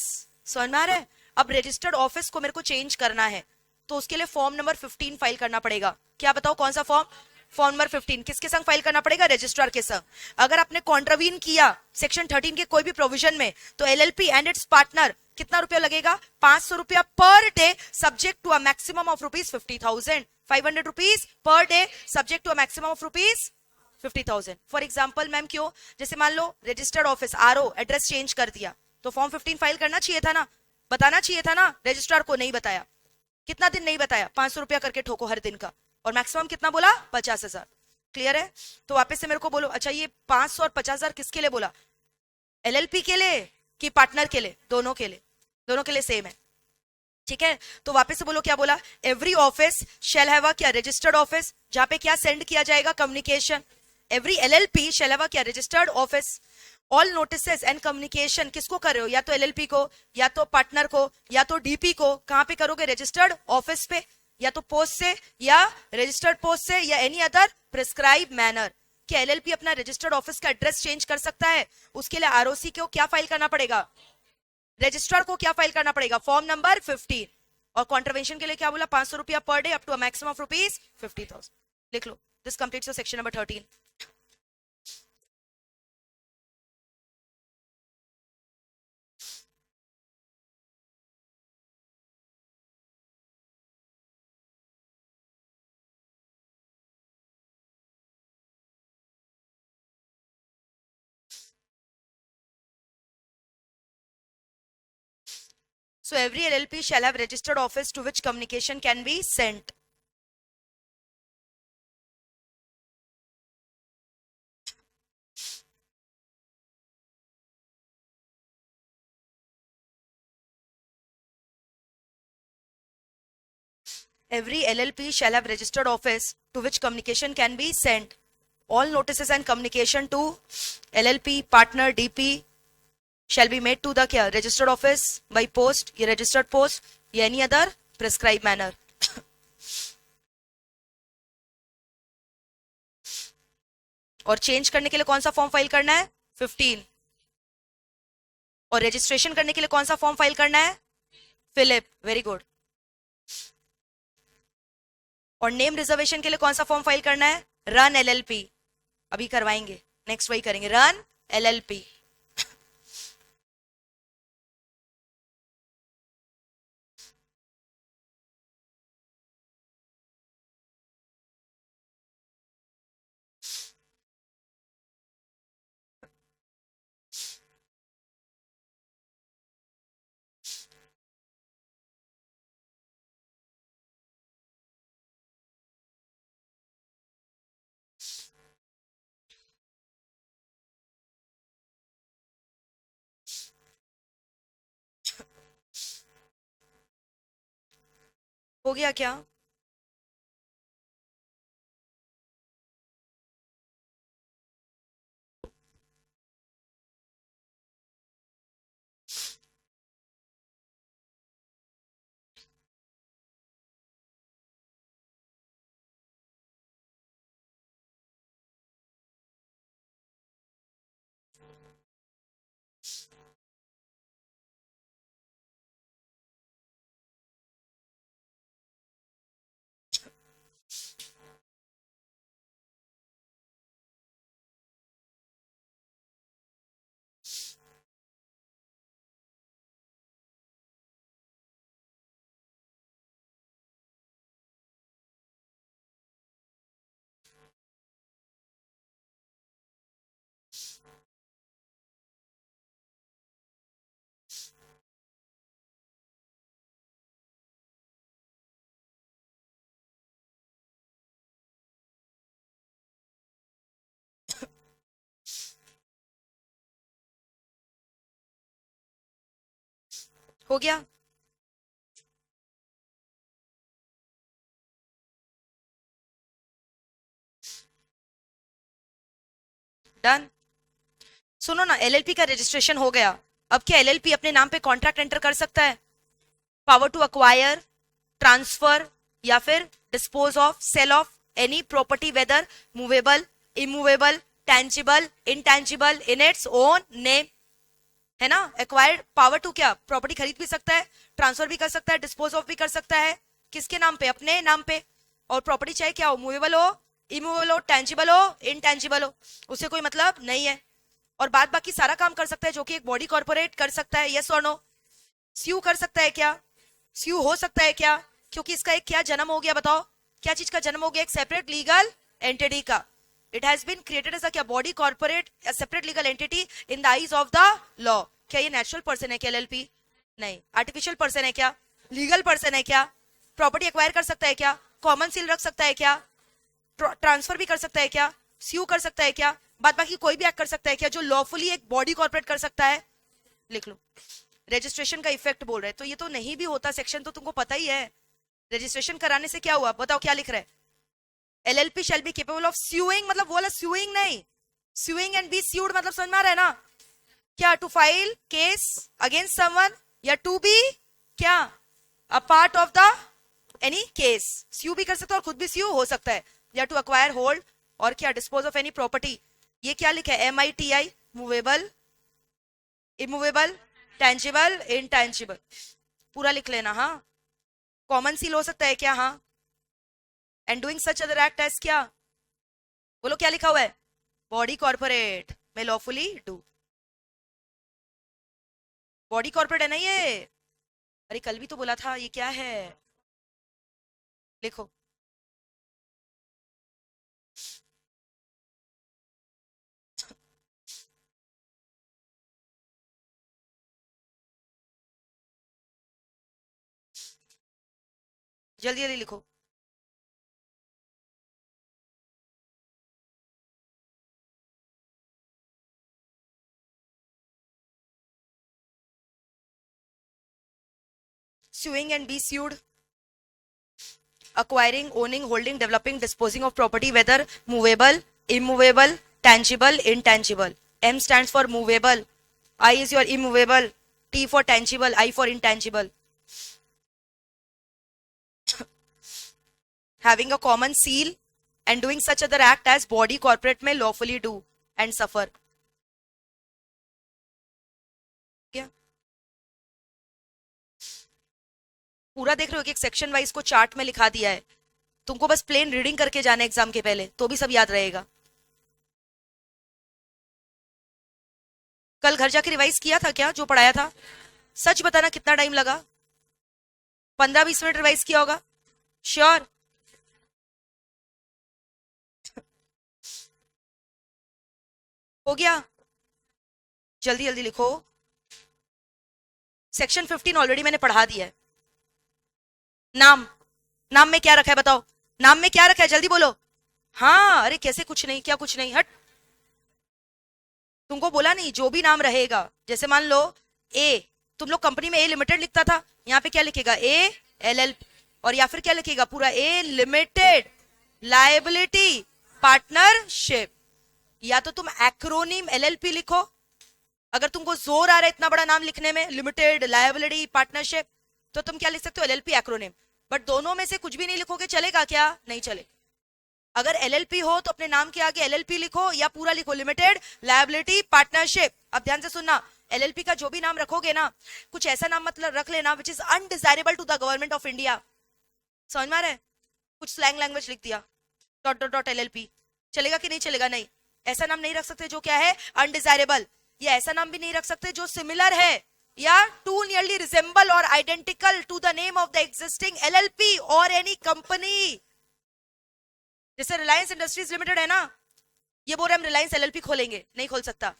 समझ में आ रहा है? अब registered office को मेरे को change करना है, तो उसके लिए फॉर्म नंबर 15 फाइल करना पड़ेगा. क्या बताओ कौन सा फॉर्म? फॉर्म नंबर 15 किसके संग फाइल करना पड़ेगा? रजिस्ट्रार के संग. अगर आपने कॉन्ट्रावीन किया सेक्शन 13 के कोई भी प्रोविजन में, तो एलएलपी एंड इट्स पार्टनर कितना रुपया लगेगा? 500 रुपया per day, subject to a maximum of rupees 50,000. 500 rupees per day, subject to a maximum of rupees 50,000. For example ma'am, क्यों? जैसे मान लो registered office RO address change कर दिया, तो फॉर्म 15 फाइल करना चाहिए था ना, बताना चाहिए था ना. रजिस्ट्रार को नहीं बताया. कितना दिन नहीं बताया? 500 रुपया करके ठोको हर दिन का. और मैक्सिमम कितना बोला? 50,000. क्लियर है? तो वापस से मेरे को बोलो, अच्छा ये 500 और 50,000 किसके लिए बोला? एलएलपी के लिए कि पार्टनर के लिए? दोनों के लिए. दोनों के लिए सेम है. ठीक है? तो वापस से बोलो क्या बोला? Every office shall have a क्या? रजिस्टर्ड ऑफिस, जहां पे क्या सेंड किया जाएगा? Communication. Every LLP shall have a क्या? Registered office. All notices and communication किसको कर रहे हो? या तो एलएलपी को, या तो पार्टनर को, या तो डीपी को. कहां पे करोगे? रजिस्टर्ड ऑफिस पे, या तो पोस्ट से, या रजिस्टर्ड पोस्ट से, या एनी अदर प्रिस्क्राइब मैनर. क्या एलएलपी अपना रजिस्टर्ड ऑफिस का एड्रेस चेंज कर सकता है? उसके लिए आरओसी को क्या फाइल करना पड़ेगा? रजिस्ट्रार को क्या फाइल करना पड़ेगा? Form number 15. और कॉन्ट्रवेंशन के लिए क्या बोला? 500 रुपया per day up to a maximum of rupees 50,000. लिख लो. This completes your section number 13. So every LLP shall have registered office to which communication can be sent. Every LLP shall have registered office to which communication can be sent. All notices and communication to LLP partner DP shall be made to the क्या registered office by post, ये registered post, या any other prescribed manner. और change करने के लिए कौन सा form file करना है? 15. और रजिस्ट्रेशन करने के लिए कौन सा फॉर्म फाइल करना है? फिलिप. Very good. और नेम रिजर्वेशन के लिए कौन सा फॉर्म फाइल करना है? Run LLP. अभी करवाएंगे, नेक्स्ट वही करेंगे, रन एलएलपी. हो गया क्या? हो गया. डन. सुनो ना, एलएलपी का रजिस्ट्रेशन हो गया. अब क्या एलएलपी अपने नाम पे कॉन्ट्रैक्ट एंटर कर सकता है? पावर टू अक्वायर, ट्रांसफर या फिर dispose of, sell off any property whether movable, immovable, tangible, intangible in its own name. है ना? एक्वायर्ड पावर टू क्या? प्रॉपर्टी खरीद भी सकता है, ट्रांसफर भी कर सकता है, डिस्पोज ऑफ भी कर सकता है. किसके नाम पे? अपने नाम पे. और प्रॉपर्टी चाहे क्या हो, मूवेबल हो, इमूवेबल हो, टेंजिबल हो, इनटेंजिबल हो, उससे कोई मतलब नहीं है. और बाद बाकी सारा काम कर सकता है जो कि एक बॉडी कॉर्पोरेट कर सकता है. यस और नो? स्यू कर सकता है क्या? स्यू हो सकता है क्या? क्योंकि इसका एक क्या जन्म हो गया, बताओ क्या चीज का जन्म हो गया? एक सेपरेट लीगल एंटिटी का. It has been created as a क्या? Body corporate, a separate legal entity in the eyes of the law. क्या ये नेचुरल पर्सन है क्या एलएलपी? नहीं. आर्टिफिशियल पर्सन है क्या? लीगल पर्सन है क्या? प्रॉपर्टी एक्वायर कर सकता है क्या? कॉमन सील रख सकता है क्या? ट्रांसफर भी कर सकता है क्या? स्यू कर सकता है क्या? बाद बाकी कोई भी एक्ट कर सकता है क्या जो लॉफुली एक बॉडी कॉर्पोरेट कर सकता है? लिख लो. रजिस्ट्रेशन का इफेक्ट बोल रहे हैं, तो ये तो नहीं भी होता सेक्शन, तो तुमको पता ही है. रजिस्ट्रेशन कराने से क्या हुआ, बताओ क्या लिख रहा है? LLP shall be capable of suing, मतलब बोला स्यूइंग नहीं, स्यूइंग एंड बी स्यूड, मतलब समझ में आ रहा है ना? क्या? To file case against someone, या टू बी क्या? A part of the any case. Sue भी कर सकता है और खुद भी स्यू हो सकता है. या टू अक्वायर, होल्ड, और क्या? Dispose of any property. ये क्या लिखा है? MITI, movable, immovable, tangible, intangible. पूरा लिख लेना. हाँ. कॉमन सील हो सकता है क्या? हाँ. And doing such other act as क्या? बोलो क्या लिखा हुआ है? Body corporate may lawfully do. Body corporate है ना ये? अरे कल भी तो बोला था. ये क्या है? लिखो. जल्दी जल्दी लिखो. suing and be sued. acquiring, owning, holding, developing, disposing of property, whether movable, immovable, tangible, intangible. M stands for movable, I is your immovable, T for tangible, I for intangible. Having a common seal and doing such other act as body corporate may lawfully do and suffer. क्या पूरा देख रहे हो कि एक section wise को chart में लिखा दिया है, तुमको बस प्लेन रीडिंग करके जाना एग्जाम के पहले, तो भी सब याद रहेगा. कल घर जाके रिवाइज किया था क्या जो पढ़ाया था? सच बताना कितना टाइम लगा? 15-20 मिनट रिवाइज किया होगा, श्योर? हो गया? जल्दी जल्दी लिखो. सेक्शन 15 ऑलरेडी मैंने पढ़ा दिया है. नाम, नाम में क्या रखा है बताओ? नाम में क्या रखा है, जल्दी बोलो. हाँ, अरे कैसे कुछ नहीं, क्या कुछ नहीं, हट. तुमको बोला नहीं, जो भी नाम रहेगा, जैसे मान लो ए, तुम लोग कंपनी में ए लिमिटेड लिखता था, यहाँ पे क्या लिखेगा? ए एल, और या फिर क्या लिखेगा? पूरा ए लिमिटेड लायबिलिटी पार्टनरशिप. या तो तुम एक्रोनिम एलएलपी लिखो, अगर तुमको जोर आ रहा है इतना बड़ा नाम लिखने में, लिमिटेड, लायबिलिटी, पार्टनरशिप, तो तुम क्या लिख सकते हो? LLP, acronym. बट दोनों में से कुछ भी नहीं लिखोगे चलेगा क्या? नहीं चलेगा. अगर एलएलपी हो तो अपने नाम के आगे एलएलपी लिखो या पूरा लिखो लिमिटेड लायबिलिटी पार्टनरशिप. अब ध्यान से सुनना, एलएलपी का जो भी नाम रखोगे ना, कुछ ऐसा नाम मतलब रख लेना which is undesirable to the government of India. समझ में आ रहा है? कुछ स्लैंग लैंग्वेज लिख दिया, डॉट डॉट डॉट एलएलपी, चलेगा कि नहीं चलेगा? नहीं. ऐसा नाम नहीं रख सकते जो क्या है? अनडिजायरेबल. या ऐसा नाम भी नहीं रख सकते जो सिमिलर है या टू नियरली रिजेंबल और identical to the name of the existing LLP और एनी कंपनी. जैसे रिलायंस इंडस्ट्रीज लिमिटेड है ना, ये बोल रहे हम रिलायंस एलएलपी खोलेंगे, नहीं खोल सकता.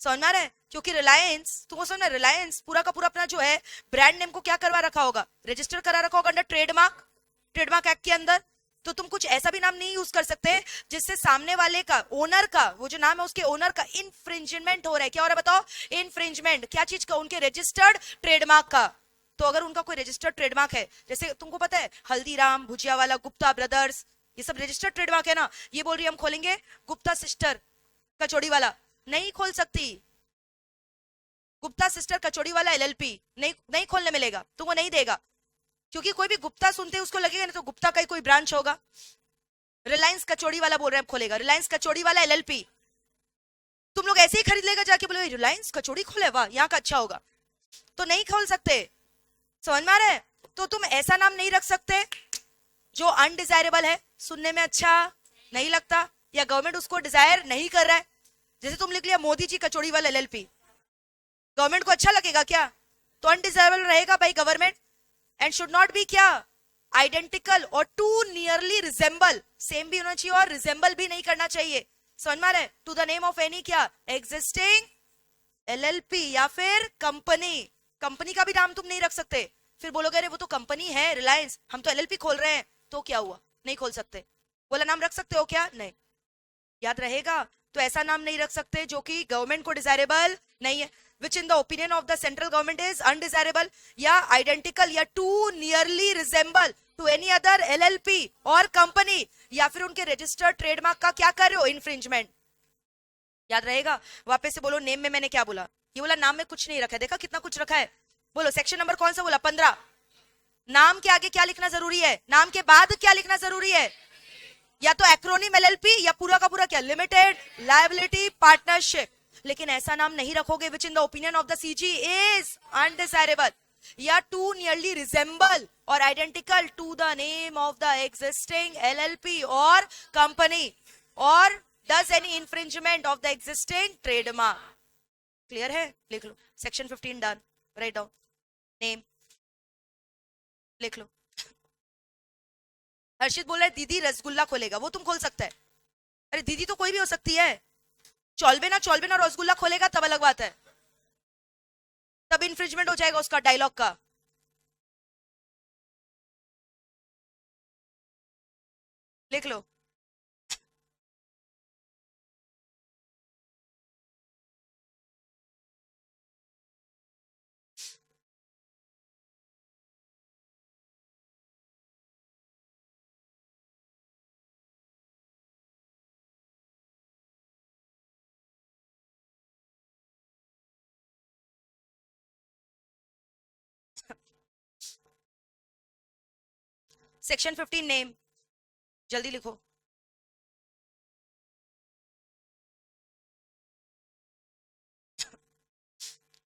समझ में आ रहा है? क्योंकि रिलायंस, तुमको समझना, रिलायंस पूरा का पूरा अपना जो है ब्रांड नेम को क्या करवा रखा होगा? रजिस्टर करा रखा होगा अंडर ट्रेडमार्क, ट्रेडमार्क एक्ट के अंदर. तो तुम कुछ ऐसा भी नाम नहीं यूज कर सकते जिससे सामने वाले का, ओनर का, वो जो नाम है उसके ओनर का इन्फ्रिंजमेंट हो रहा है. क्या हो रहा है बताओ? इन्फ्रिंजमेंट. क्या चीज का? उनके रजिस्टर्ड ट्रेडमार्क का. तो अगर उनका कोई रजिस्टर्ड ट्रेडमार्क है, जैसे तुमको पता है हल्दीराम, भुजिया वाला, गुप्ता ब्रदर्स, ये सब रजिस्टर्ड ट्रेडमार्क है ना. ये बोल रही है हम खोलेंगे गुप्ता सिस्टर कचौड़ी वाला, नहीं खोल सकती. गुप्ता सिस्टर कचौड़ी वाला एलएलपी नहीं, नहीं खोलने मिलेगा, तुमको नहीं देगा. क्योंकि कोई भी गुप्ता सुनते उसको लगेगा नहीं तो गुप्ता का ही कोई ब्रांच होगा. रिलायंस कचौड़ी वाला बोल रहे हैं खोलेगा, रिलायंस कचौड़ी वाला एलएलपी. तुम लोग ऐसे ही खरीद लेगा जाके, बोले रिलायंस कचौड़ी खोले, वाह यहाँ का अच्छा होगा, तो नहीं खोल सकते. समझ में आ रहा है? तो तुम ऐसा नाम नहीं रख सकते जो अनडिजायरेबल है, सुनने में अच्छा नहीं लगता, या गवर्नमेंट उसको डिजायर नहीं कर रहा है. जैसे तुम लिख लिया मोदी जी कचौड़ी वाला एलएलपी, गवर्नमेंट को अच्छा लगेगा क्या? तो अनडिजायरेबल रहेगा भाई government. And should not be क्या? आइडेंटिकल और टू नियरली रिजेंबल. सेम भी होना चाहिए और रिजेंबल भी नहीं करना चाहिए. समझ में आ रहा है? To the name of any क्या? एग्जिस्टिंग एलएलपी या फिर कंपनी. कंपनी का भी नाम तुम नहीं रख सकते, फिर बोलोगे अरे वो तो कंपनी है रिलायंस, हम तो एलएलपी खोल रहे हैं, तो क्या हुआ? नहीं खोल सकते. बोला नाम रख सकते हो क्या? नहीं. याद रहेगा? तो ऐसा नाम नहीं रख सकते जो कि गवर्नमेंट को डिजायरेबल नहीं है, which in the opinion of the central government is undesirable, या identical या too nearly resemble to any other LLP और company, या फिर उनके registered trademark का क्या कर रहे हो? infringement. याद रहेगा? वापस से बोलो, नेम में मैंने क्या बोला? ये बोला नाम में कुछ नहीं रखा है, देखा कितना कुछ रखा है. बोलो सेक्शन नंबर कौन सा बोला? 15. नाम के आगे क्या लिखना जरूरी है? नाम के बाद क्या लिखना जरूरी है? या तो एक्रोनिम एलएलपी या पूरा का पूरा क्या? Limited liability partnership. लेकिन ऐसा नाम नहीं रखोगे which in the opinion of the CG is undesirable या टू नियरली रिजेंबल और identical to the name of the existing LLP और कंपनी, और does any infringement of the existing trademark. Clear है? लिख लो section 15 done. Write down. Name लिख लो. हर्षित बोल रहा है दीदी रसगुल्ला खोलेगा, वो तुम खोल सकता है. अरे दीदी तो कोई भी हो सकती है. चौलबे ना रसगुल्ला खोलेगा तब अलग बात है, तब इंफ्रिंजमेंट हो जाएगा उसका डायलॉग का. लिख लो. सेक्शन 15 नेम, जल्दी लिखो।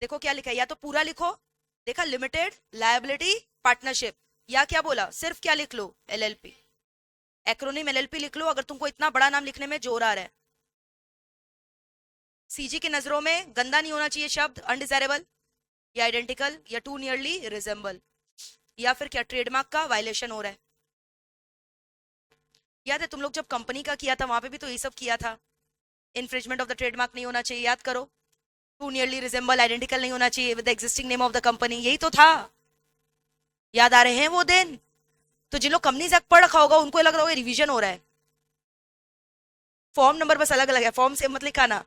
देखो क्या लिखा है, या तो पूरा लिखो, देखा लिमिटेड लायबिलिटी पार्टनरशिप, या क्या बोला सिर्फ क्या लिख लो एलएलपी, एक्रोनिम एलएलपी लिख लो अगर तुमको इतना बड़ा नाम लिखने में जोर आ रहा है। सीजी की नजरों में गंदा नहीं होना चाहिए शब्द, अनडिजायरेबल या आइडेंटिकल या टू नियरली रिजेंबल, या फिर क्या ट्रेडमार्क का वायलेशन हो रहा है। याद है तुम लोग जब कंपनी का किया था वहां पे भी तो ये सब किया था, इन्फ्रिजमेंट ऑफ द ट्रेडमार्क नहीं होना चाहिए, याद करो, टू नियरली रिजेंबल आइडेंटिकल नहीं होना चाहिए with the existing name of the company, यही तो था। याद आ रहे हैं वो दिन? तो जिन लोग कंपनीज एक्ट पढ़ रखा होगा उनको लग रहा होगा रिवीजन हो रहा है, फॉर्म नंबर बस अलग अलग है, फॉर्म से मत लिखाना।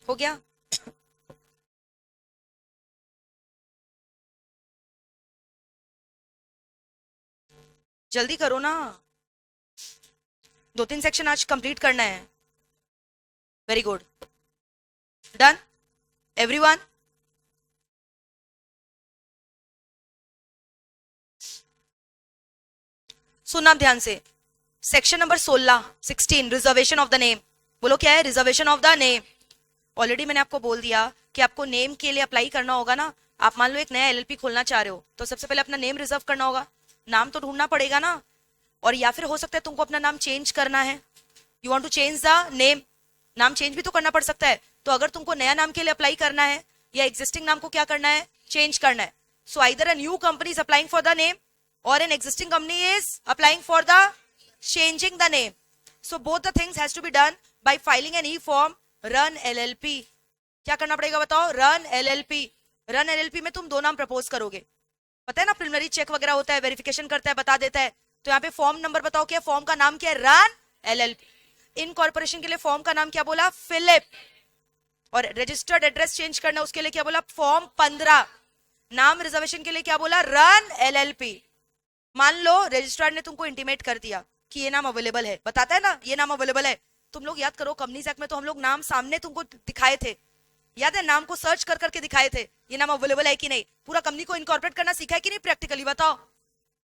हो गया? जल्दी करो ना, 2-3 सेक्शन आज कंप्लीट करना है। Very good, done everyone. सुनना ध्यान से, section number 16 reservation of the name, बोलो क्या है? Reservation of the name. Already मैंने आपको बोल दिया कि आपको नेम के लिए अप्लाई करना होगा ना, आप मान लो एक नया एलएलपी खोलना चाह रहे हो तो सबसे पहले अपना नेम रिजर्व करना होगा, नाम तो ढूंढना पड़ेगा ना, और या फिर हो सकता है तुमको अपना नाम चेंज करना है, you want to change the name, नाम चेंज भी तो करना पड़ सकता है। तो अगर तुमको नया नाम के लिए अप्लाई करना है या एग्जिस्टिंग नाम को क्या करना है, चेंज करना है, so either a new company is applying for the name और an existing company is applying for the changing the name. So both the things has to be done by filing an e-form run LLP. क्या करना पड़ेगा बताओ? run LLP. run LLP में तुम 2 नाम propose करोगे, पता है ना, प्रिलिमिनरी चेक वगैरह होता है, वेरिफिकेशन करता है, बता देता है। तो यहाँ पे फॉर्म नंबर बताओ क्या, फॉर्म का नाम क्या है? Run LLP। इन कॉर्पोरेशन के लिए फॉर्म का नाम क्या बोला? फिलिप। और रजिस्टर्ड एड्रेस चेंज करना उसके लिए क्या बोला? फॉर्म 15। नाम रिजर्वेशन के लिए क्या बोला? Run LLP। मान लो रजिस्ट्रार ने तुमको इंटीमेट कर दिया कि ये नाम अवेलेबल है, बताता है ना ये नाम अवेलेबल है, तुम लोग याद करो कंपनीज एक्ट में तो हम लोग नाम सामने तुमको दिखाए थे, याद है, नाम को सर्च कर करके दिखाए थे ये नाम अवेलेबल है कि नहीं, पूरा कंपनी को इनकॉर्पोरेट करना सीखा है कि नहीं प्रैक्टिकली, बताओ।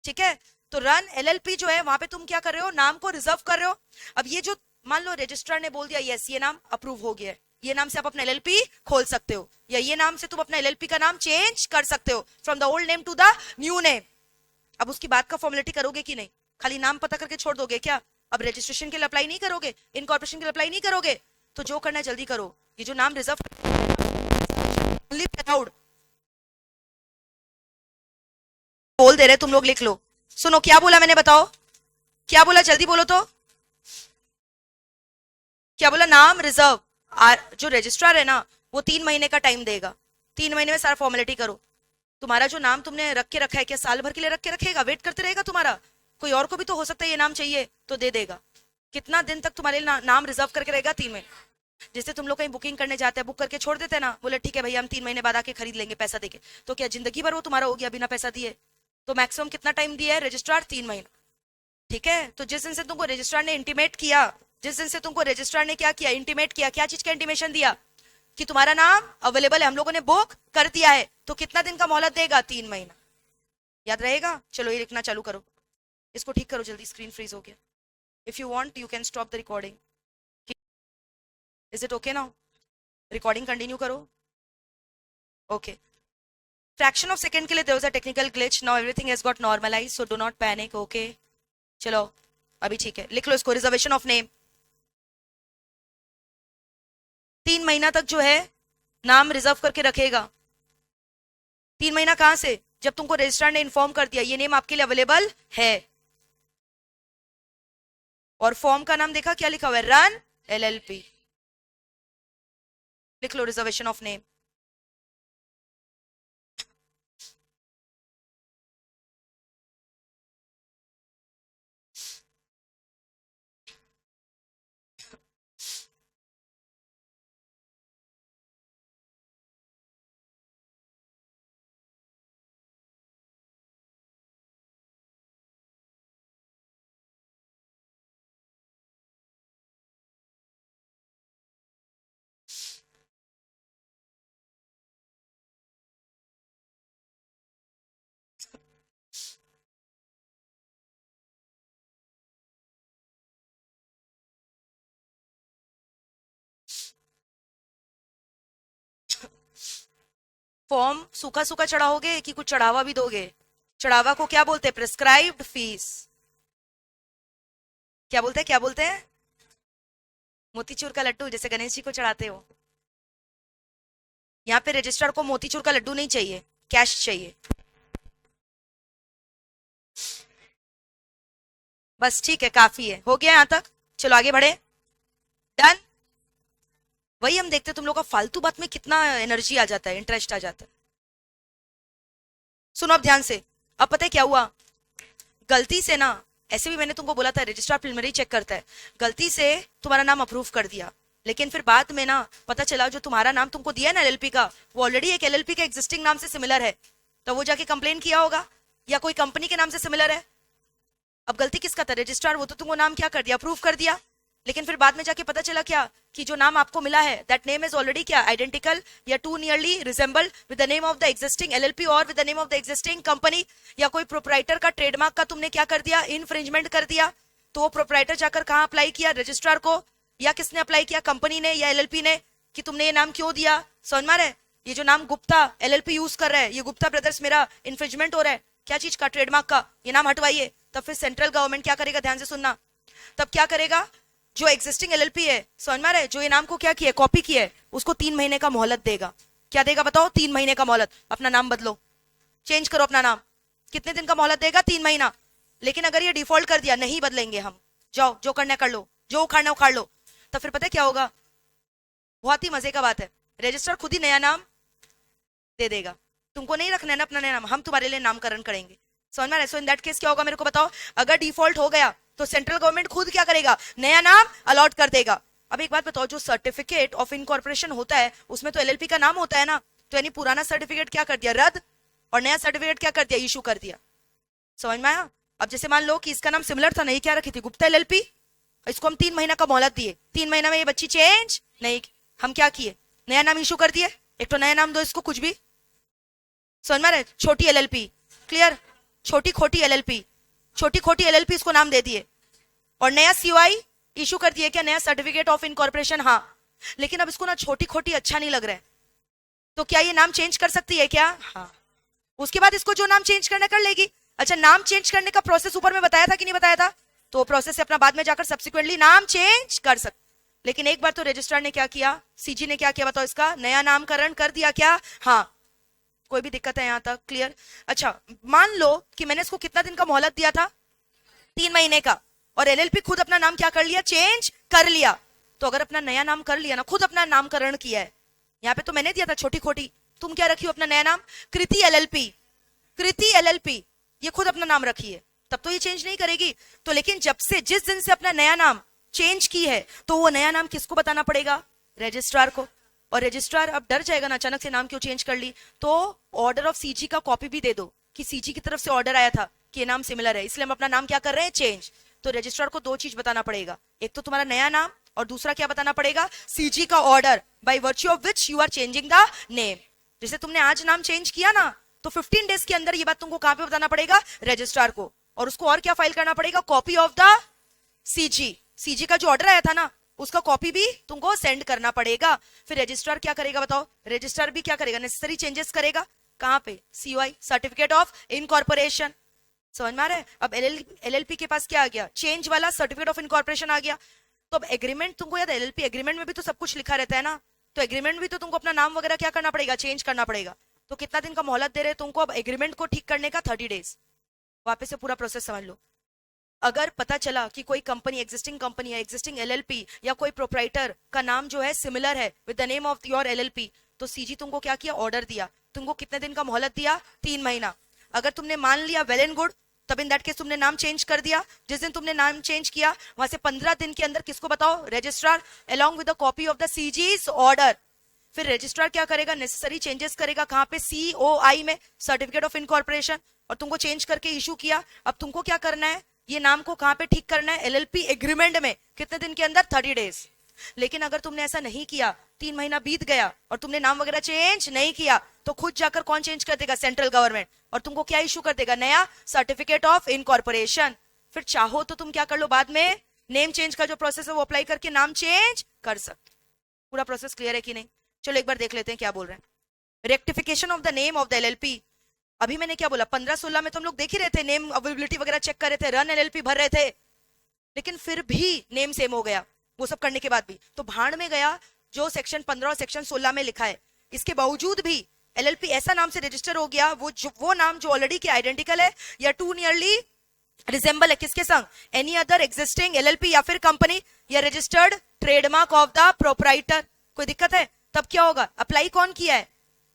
ठीक है, तो रन एलएलपी जो है वहां पे तुम क्या कर रहे हो? नाम को रिजर्व कर रहे हो। अब ये जो मान लो रजिस्ट्रार ने बोल दिया यस ये नाम अप्रूव हो गया है, ये नाम से आप अपना एलएलपी खोल सकते हो, या ये नाम से तुम अपना एलएलपी का नाम चेंज कर सकते हो from the old name to the new name. अब उसकी बात का फॉर्मेलिटी करोगे कि नहीं? खाली नाम पता करके छोड़ दोगे क्या? अब रजिस्ट्रेशन के लिए अप्लाई नहीं करोगे, इनकॉर्पोरेशन के लिए अप्लाई नहीं करोगे, तो जो करना है जल्दी करो। ये जो नाम रिजर्व बोल दे रहे तुम लोग, लिख लो। सुनो क्या बोला मैंने, बताओ क्या बोला, जल्दी बोलो तो। क्या बोला? नाम रिजर्व। जो रजिस्ट्रार है ना वो 3 महीने का टाइम देगा, 3 महीने में सारा फॉर्मेलिटी करो। तुम्हारा जो नाम तुमने रख के रखा है क्या साल भर के लिए रख के रखेगा? वेट करते रहेगा तुम्हारा? कोई और को भी तो हो सकता है ये नाम चाहिए तो दे देगा। कितना दिन तक तुम्हारे नाम रिजर्व करके रहेगा? 3 महीने। जैसे तुम लोग कहीं बुकिंग करने जाते हैं, बुक करके छोड़ देते हैं ना, बोले ठीक है भैया हम 3 महीने बाद आके खरीद लेंगे पैसा देके, तो क्या जिंदगी भर वो तुम्हारा हो गया बिना पैसा दिए? तो मैक्सिमम कितना टाइम दिया है रजिस्ट्रार? 3 महीना। ठीक है, तो जिस दिन से तुमको रजिस्ट्रार ने इंटीमेट किया, जिस दिन से तुमको रजिस्ट्रार ने क्या किया, इंटीमेट किया, क्या चीज का इंटीमेशन दिया कि तुम्हारा नाम अवेलेबल है, हम लोगों ने बुक कर दिया है, तो कितना दिन का मोहलत देगा? 3 महीना। याद रहेगा? चलो ये लिखना चालू करो, इसको ठीक करो जल्दी, स्क्रीन फ्रीज हो गया। If you want you can stop the recording. Is it okay now? Recording continue करो। ओके, फ्रैक्शन ऑफ सेकंड के लिए there was a technical glitch, now everything has got normalised, so do not panic. Okay चलो अभी ठीक है, लिख लो इसको, reservation of name. 3 महीना तक जो है नाम रिजर्व करके रखेगा। 3 महीना कहां से? जब तुमको रजिस्ट्रार ने इन्फॉर्म कर दिया ये नेम आपके लिए अवेलेबल है। और फॉर्म का नाम देखा क्या लिखा हुआ है? Run LLP. लिख लो रिजर्वेशन ऑफ नेम। फॉर्म सूखा सूखा चढ़ाओगे कि कुछ चढ़ावा भी दोगे? चढ़ावा को क्या बोलते हैं? Prescribed fees. क्या बोलते हैं, क्या बोलते हैं? मोतीचूर का लड्डू, जैसे गणेश जी को चढ़ाते हो। यहाँ पे रजिस्ट्रार को मोतीचूर का लड्डू नहीं चाहिए, कैश चाहिए। बस ठीक है, काफी है, हो गया यहाँ तक। चलो आगे बढ़े। डन। वही हम देखते हैं तुम लोग का फालतू बात में कितना एनर्जी आ जाता है, इंटरेस्ट आ जाता है। सुनो अब ध्यान से। अब पता है क्या हुआ? गलती से ना, ऐसे भी मैंने तुमको बोला था रजिस्ट्रार प्रिलिमिनरी चेक करता है, गलती से तुम्हारा नाम अप्रूव कर दिया, लेकिन फिर बाद में ना पता चला जो तुम्हारा नाम तुमको दिया ना एलएलपी का, वो ऑलरेडी एक एलएलपी के एग्जिस्टिंग नाम से सिमिलर है, तो वो जाके कंप्लेन किया होगा या कोई कंपनी के नाम से सिमिलर है। अब गलती किसका था? रजिस्ट्रार। वो तो तुमको नाम क्या कर दिया? अप्रूव कर दिया, लेकिन फिर बाद में जाके पता चला क्या कि जो नाम आपको मिला है दैट नेम इज ऑलरेडी क्या, आइडेंटिकल या to nearly resemble with the name of the existing LLP और with the name of the existing company, या कोई प्रोप्राइटर का ट्रेडमार्क का तुमने क्या कर दिया? इन्फ्रिंजमेंट कर दिया। तो वो प्रोप्राइटर जाकर कहाँ अप्लाई किया? रजिस्ट्रार को। या किसने अप्लाई किया? कंपनी ने या एलएलपी ने, कि तुमने ये नाम क्यों दिया? समझ में आ रहा है? ये जो नाम गुप्ता एलएलपी यूज कर रहा है, ये गुप्ता ब्रदर्स, मेरा इन्फ्रिंजमेंट हो रहा है, क्या चीज का? ट्रेडमार्क का। ये नाम हटवाइए। तब फिर सेंट्रल गवर्नमेंट क्या करेगा? ध्यान से सुनना। तब क्या करेगा? जो एग्जिस्टिंग एलएलपी है, समझ में आ रहा है, जो ये नाम को क्या किया, कॉपी किया है, उसको 3 महीने का मोहलत देगा। क्या देगा बताओ? 3 महीने का मोहलत। अपना नाम बदलो, चेंज करो अपना नाम। कितने दिन का मोहलत देगा? 3 महीना। लेकिन अगर ये डिफॉल्ट कर दिया, नहीं बदलेंगे हम, जाओ जो करना कर लो, जो उखाड़ना उखाड़ लो, तो फिर पता है क्या होगा? बहुत ही मजे का बात है, रजिस्टर खुद ही नया नाम दे देगा। तुमको नहीं रखना है ना अपना नया नाम, हम तुम्हारे लिए नामकरण करेंगे। समझ में आ रहा है? सो इन दैट केस क्या होगा मेरे को बताओ? अगर डिफॉल्ट हो गया तो सेंट्रल गवर्नमेंट खुद क्या करेगा? नया नाम अलॉट कर देगा। अब एक बात बताओ, जो सर्टिफिकेट ऑफ इनकॉर्पोरेशन होता है उसमें तो एलएलपी का नाम होता है ना, तो यानी पुराना सर्टिफिकेट क्या कर दिया? रद्द। और नया सर्टिफिकेट क्या कर दिया? इशू कर दिया। समझ में आया? अब जैसे मान लो कि इसका नाम सिमिलर था, नहीं क्या रखी थी? गुप्ता एलएलपी। इसको हम 3 महीना का मोहलत दिए, 3 महीना में ये बच्ची चेंज नहीं, हम क्या किए? नया नाम इशू कर दिए। एक तो नया नाम दो इसको, कुछ भी। समझ में आ रहा है? छोटी एलएलपी। क्लियर? छोटी खोटी एलएलपी, छोटी खोटी एलएलपी इसको नाम दे दिए। और नया सीओआई इशू कर दिया, क्या? नया सर्टिफिकेट ऑफ इनकॉर्पोरेशन। हाँ, लेकिन अब इसको ना छोटी खोटी अच्छा नहीं लग रहा है, तो क्या ये नाम चेंज कर सकती है क्या? हाँ। उसके बाद इसको जो नाम चेंज करना कर लेगी। अच्छा, नाम चेंज करने का प्रोसेस ऊपर में बताया था कि नहीं बताया था? तो प्रोसेस से अपना बाद में जाकर सब्सिक्वेंटली नाम चेंज कर सकते। लेकिन एक बार तो रजिस्ट्रार ने क्या किया, सीजी ने क्या किया बताओ? इसका नया नामकरण कर दिया क्या? हाँ। कोई भी दिक्कत है यहाँ तक? क्लियर? अच्छा, मान लो कि मैंने इसको कितना दिन का मोहलत दिया था? 3 महीने का। और एलएलपी खुद अपना नाम क्या कर लिया? चेंज कर लिया। तो अगर अपना नया नाम कर लिया ना, खुद अपना नामकरण किया है, यहाँ पे तो मैंने दिया था छोटी खोटी, तुम क्या रखी हो अपना नया नाम? कृति एलएलपी। कृति एलएलपी, ये खुद अपना नाम रखी है, तब तो ये चेंज नहीं करेगी। तो लेकिन जब से, जिस दिन से अपना नया नाम चेंज की है, तो वो नया नाम किसको बताना पड़ेगा? रजिस्ट्रार को। और रजिस्ट्रार अब डर जाएगा ना, अचानक से नाम क्यों चेंज कर ली, तो ऑर्डर ऑफ सीजी का कॉपी भी दे दो कि सीजी की तरफ से ऑर्डर आया था कि नाम सिमिलर है, इसलिए हम अपना नाम क्या कर रहे हैं? चेंज। तो रजिस्ट्रार को 2 चीज बताना पड़ेगा, एक तो तुम्हारा नया नाम, और दूसरा क्या बताना पड़ेगा? सीजी का order by virtue of which you are changing the name. जैसे तुमने आज नाम चेंज किया ना, तो 15 डेज के अंदर ये बात तुमको कहां पे बताना पड़ेगा? रजिस्ट्रार को। और उसको और क्या फाइल करना पड़ेगा? Copy of the CG. CG का जो ऑर्डर आया था ना, उसका कॉपी भी तुमको सेंड करना पड़ेगा। फिर रजिस्ट्रार क्या करेगा बताओ? रजिस्ट्रार भी क्या करेगा? नेसेसरी चेंजेस करेगा। कहां पे? COI, certificate of incorporation. समझ में आ रहा है? अब एलएलपी के पास क्या आ गया? चेंज वाला सर्टिफिकेट ऑफ इनकॉर्पोरेशन आ गया। तो अब एग्रीमेंट तुमको याद, एलएलपी एग्रीमेंट में भी तो सब कुछ लिखा रहता है ना, तो एग्रीमेंट भी तो तुमको अपना नाम वगैरह क्या करना पड़ेगा? चेंज करना पड़ेगा। तो कितना दिन का मोहलत दे रहे हैं तुमको अब एग्रीमेंट को ठीक करने का? 30 डेज। वापस से पूरा प्रोसेस समझ लो। अगर पता चला कि कोई कंपनी, एग्जिस्टिंग कंपनी है, एग्जिस्टिंग एलएलपी या कोई प्रोप्राइटर का नाम जो है सिमिलर है with the name of your LLP, तो सीजी तुमको क्या किया? ऑर्डर दिया। तुमको कितने दिन का मोहलत दिया? 3 महीना। अगर तुमने मान लिया वेल एंड गुड, तब इन दैट केस तुमने नाम चेंज कर दिया। जिस दिन तुमने नाम चेंज किया, वहां से 15 दिन के अंदर किसको बताओ? Registrar, along with the copy of the CG's order. फिर रजिस्ट्रार क्या करेगा? नेसेसरी चेंजेस करेगा। कहां पे? सीओआई में, सर्टिफिकेट ऑफ इनकॉर्पोरेशन। और तुमको चेंज करके इशू किया। अब तुमको क्या करना है? ये नाम को कहां पे ठीक करना है? एलएलपी एग्रीमेंट में। कितने दिन के अंदर? 30 डेज। लेकिन अगर तुमने ऐसा नहीं किया, 3 महीना बीत गया और तुमने नाम वगैरह चेंज नहीं किया, तो खुद जाकर कौन चेंज कर देगा? Central government. और तुमको क्या इशू कर देगा? नया सर्टिफिकेट ऑफ इनकॉर्पोरेशन। फिर चाहो तो तुम क्या कर लो, बाद में नेम चेंज का जो प्रोसेस है वो अप्लाई करके नाम चेंज कर सकते। पूरा प्रोसेस क्लियर है कि नहीं? चलो एक बार देख लेते हैं क्या बोल रहे हैं। Rectification of the name of the LLP. अभी मैंने क्या बोला, 15-16 में तो हम लोग देख ही रहे थे, नेम अवेलेबिलिटी वगैरह चेक कर रहे थे, रन एलएलपी भर रहे थे, लेकिन फिर भी नेम सेम हो गया। वो सब करने के बाद भी तो भाड़ में गया जो सेक्शन 15 और सेक्शन 16 में लिखा है। इसके बावजूद भी एलएलपी ऐसा नाम से रजिस्टर हो गया, वो नाम जो ऑलरेडी के आइडेंटिकल है या टू नियरली रिजेंबल है किसके संग, एनी अदर एग्जिस्टिंग एलएलपी या फिर कंपनी या registered trademark of the proprietor. कोई दिक्कत है? तब क्या होगा, अप्लाई कौन किया है,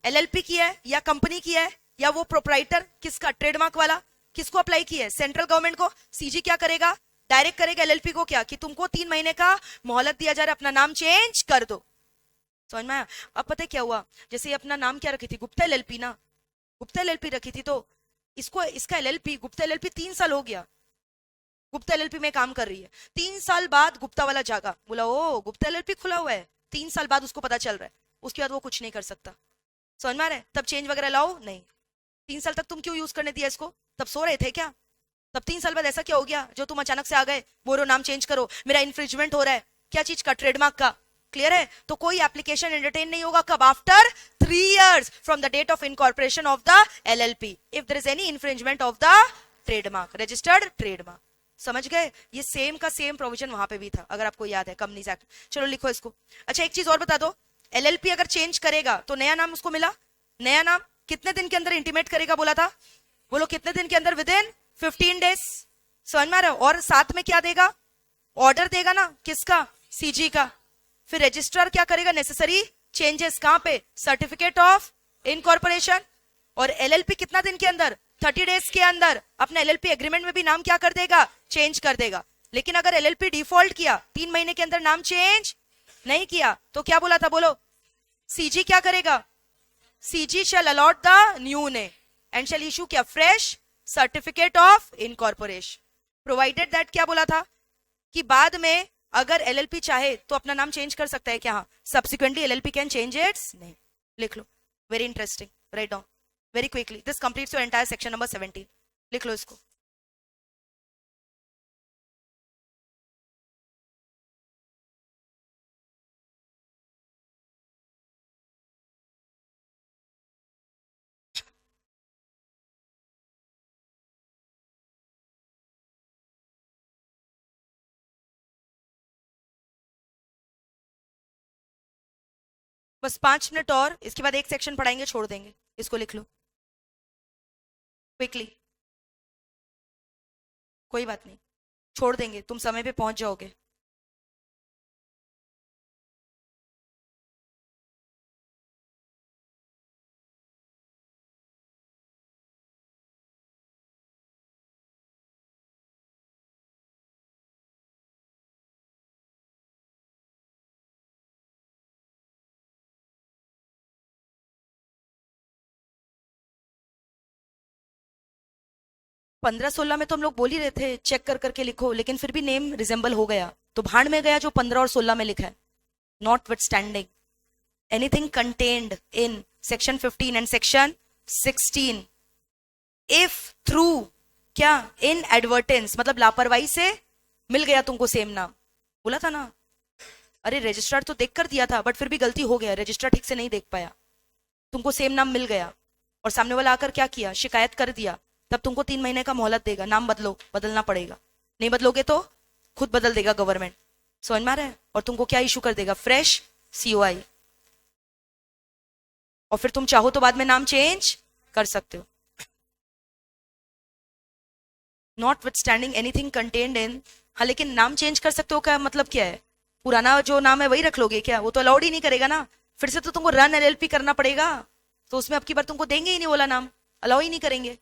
एलएलपी किया है या कंपनी किया है या वो प्रोपराइटर किसका, ट्रेडमार्क वाला किसको अप्लाई किया है, सेंट्रल गवर्नमेंट को। सीजी क्या करेगा, डायरेक्ट करेगा एलएलपी को क्या, कि तुमको 3 महीने का मोहलत दिया जा रहा है, अपना नाम चेंज कर दो। समझ में आया? अब पता है क्या हुआ, जैसे अपना नाम क्या रखी थी, गुप्ता एलएलपी ना, गुप्ता एलएलपी रखी थी, तो इसका एलएलपी गुप्ता एलएलपी 3 साल हो गया, गुप्ता एलएलपी में काम कर रही है। 3 साल बाद गुप्ता वाला जागा, बोला ओ गुप्ता एलएलपी खुला हुआ है, 3 साल बाद उसको पता चल रहा है, उसके बाद वो कुछ नहीं कर सकता। समझ में आ रहा है? तब चेंज वगैरह लाओ नहीं। 3 साल तक तुम क्यों यूज करने दिया इसको, तब सो रहे थे क्या? तब 3 साल बाद ऐसा क्या हो गया जो तुम अचानक से आ गए, बोलो नाम चेंज करो, मेरा इंफ्रिंजमेंट हो रहा है, क्या चीज का, ट्रेडमार्क का। क्लियर है? तो कोई एप्लीकेशन एंटरटेन नहीं होगा कब, after 3 years from the date of incorporation of the LLP, if there is any infringement of the trademark, registered trademark. समझ गए? ये सेम का सेम प्रोविजन वहां पे भी था, अगर आपको याद है, कंपनीज एक्ट। चलो लिखो इसको। अच्छा एक चीज और बता दो, एलएलपी अगर चेंज करेगा तो नया नाम उसको मिला, नया नाम कितने दिन के अंदर इंटीमेट करेगा बोला था, बोलो कितने दिन के अंदर, विद इन 15 days। समझ में आ रहा है? और साथ में क्या देगा, ऑर्डर देगा ना, किसका, सीजी का। फिर रजिस्ट्रार क्या करेगा, नेसेसरी चेंजेस कहां पे, सर्टिफिकेट ऑफ इनकॉर्पोरेशन। और एलएलपी कितना दिन के अंदर, 30 days के अंदर अपने एलएलपी एग्रीमेंट में भी नाम क्या कर देगा, चेंज कर देगा। लेकिन अगर एलएलपी डिफॉल्ट किया, 3 महीने के अंदर नाम चेंज नहीं किया, तो क्या बोला था, बोलो सीजी क्या करेगा, CG shall allot the new name and shall issue क्या, fresh certificate of incorporation, provided that क्या बोला था कि बाद में अगर एलएलपी चाहे तो अपना नाम चेंज कर सकता है क्या, हाँ, subsequently LLP can change its name. लिख लो, very interesting, write down very quickly, this completes your entire section number 17। लिख लो इसको। बस 5 मिनट और, इसके बाद एक सेक्शन पढ़ाएंगे, छोड़ देंगे। इसको लिख लो क्विकली, कोई बात नहीं, छोड़ देंगे, तुम समय पे पहुंच जाओगे। पंद्रह सोलह में तो हम लोग बोल ही रहे थे चेक कर करके लिखो, लेकिन फिर भी नेम रिजेंबल हो गया, तो भाड़ में गया जो 15 और 16 में लिखा है। Not with standing anything contained in section 15 and section 16 if through क्या, इन एडवर्टेंस, मतलब लापरवाही से मिल गया तुमको सेम नाम, बोला था ना। अरे रजिस्ट्रार तो देख कर दिया था, बट फिर भी गलती हो गया, रजिस्ट्रार ठीक से नहीं देख पाया, तुमको सेम नाम मिल गया, और सामने वाला आकर क्या किया, शिकायत कर दिया, तब तुमको 3 महीने का मोहलत देगा, नाम बदलो, बदलना पड़ेगा, नहीं बदलोगे तो खुद बदल देगा गवर्नमेंट। समझ में आ रहा है? और तुमको क्या इशू कर देगा, फ्रेश COI, और फिर तुम चाहो तो बाद में नाम चेंज कर सकते हो। Not with standing anything contained in, हाँ लेकिन नाम चेंज कर सकते हो का मतलब क्या है, पुराना जो नाम है वही रख लोगे क्या, वो तो अलाउड ही नहीं करेगा ना, फिर से तो तुमको रन LLP करना पड़ेगा, तो उसमें अब की बार तुमको देंगे ही नहीं बोला नाम, अलाउ ही नहीं करेंगे।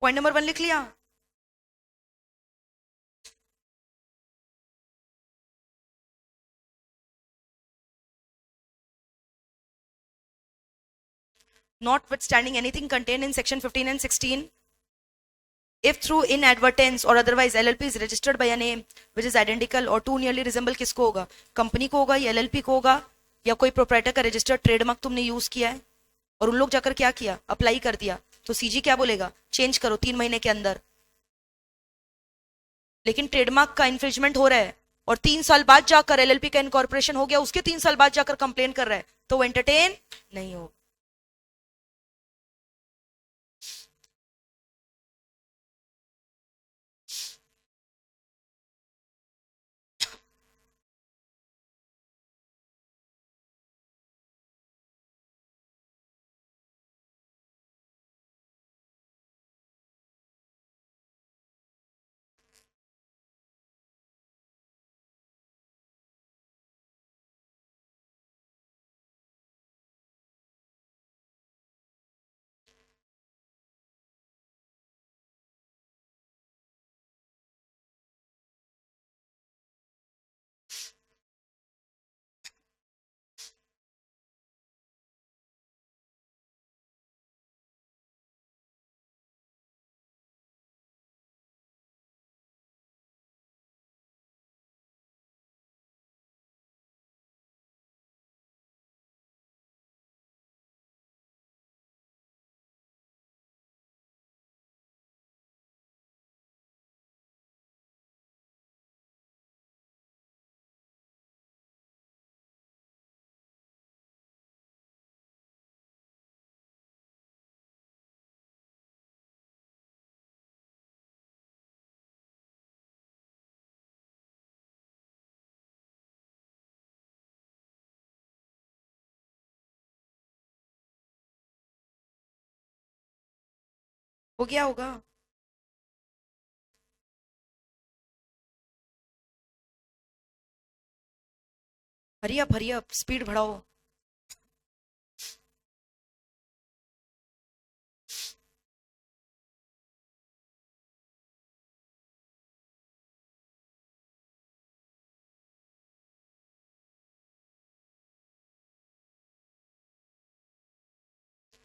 पॉइंट नंबर 1 लिख लिया। Notwithstanding anything contained in section 15 and 16, if through inadvertence or otherwise LLP is registered by a name which is identical or too nearly resemble, किसको होगा, कंपनी को होगा या LLP को होगा, या कोई प्रोप्राइटर का रजिस्टर्ड ट्रेडमार्क तुमने यूज किया है और उन लोग जाकर क्या किया, अप्लाई कर दिया, तो CG क्या बोलेगा, चेंज करो 3 महीने के अंदर। लेकिन ट्रेडमार्क का इन्फ्रिंजमेंट हो रहा है और 3 साल बाद जाकर एलएलपी का इनकॉर्पोरेशन हो गया, उसके 3 साल बाद जाकर कंप्लेन कर रहा है, तो वो एंटरटेन नहीं हो। हो गया होगा। हरी अप स्पीड बढ़ाओ।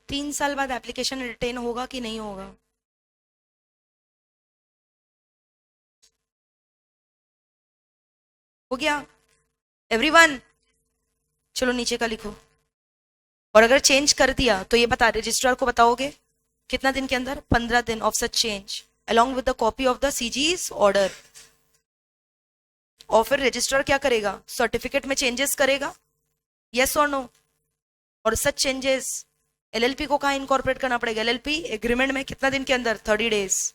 3 साल बाद एप्लीकेशन रिटेन होगा कि नहीं होगा? हो गया एवरीवन? चलो नीचे का लिखो। और अगर चेंज कर दिया तो ये बता रजिस्ट्रार को बताओगे कितना दिन के अंदर? 15 दिन of such change along with the copy of the CG's order। और फिर रजिस्ट्रार क्या करेगा? सर्टिफिकेट में चेंजेस करेगा, यस और नो? और सच चेंजेस एलएलपी को कहाँ इनकॉर्पोरेट करना पड़ेगा? एलएलपी एग्रीमेंट में कितना दिन के अंदर? 30 डेज।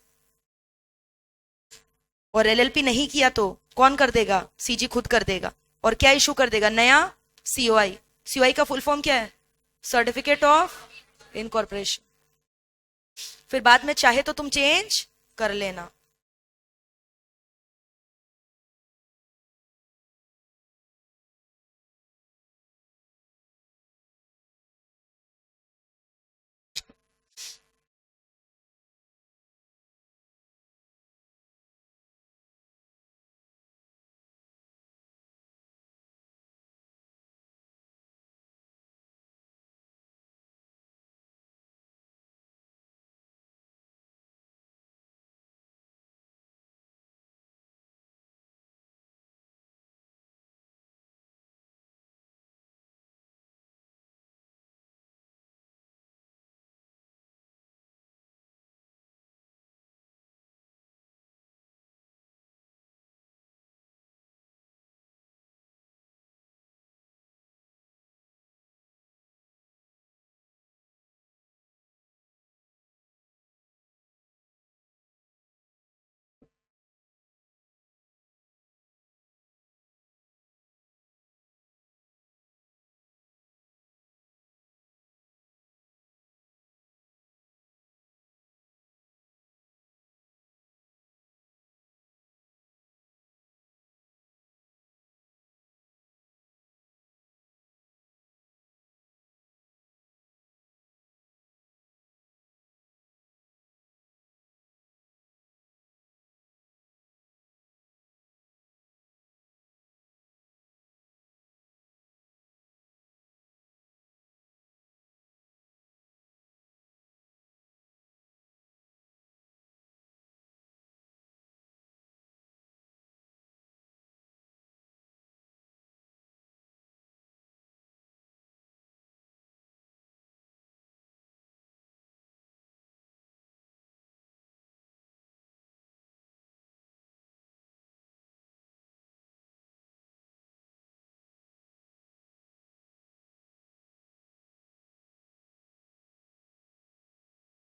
और एलएलपी नहीं किया तो कौन कर देगा? सीजी खुद कर देगा। और क्या इशू कर देगा? नया सीओआई। सीओआई का फुल फॉर्म क्या है? Certificate of incorporation. फिर बाद में चाहे तो तुम चेंज कर लेना।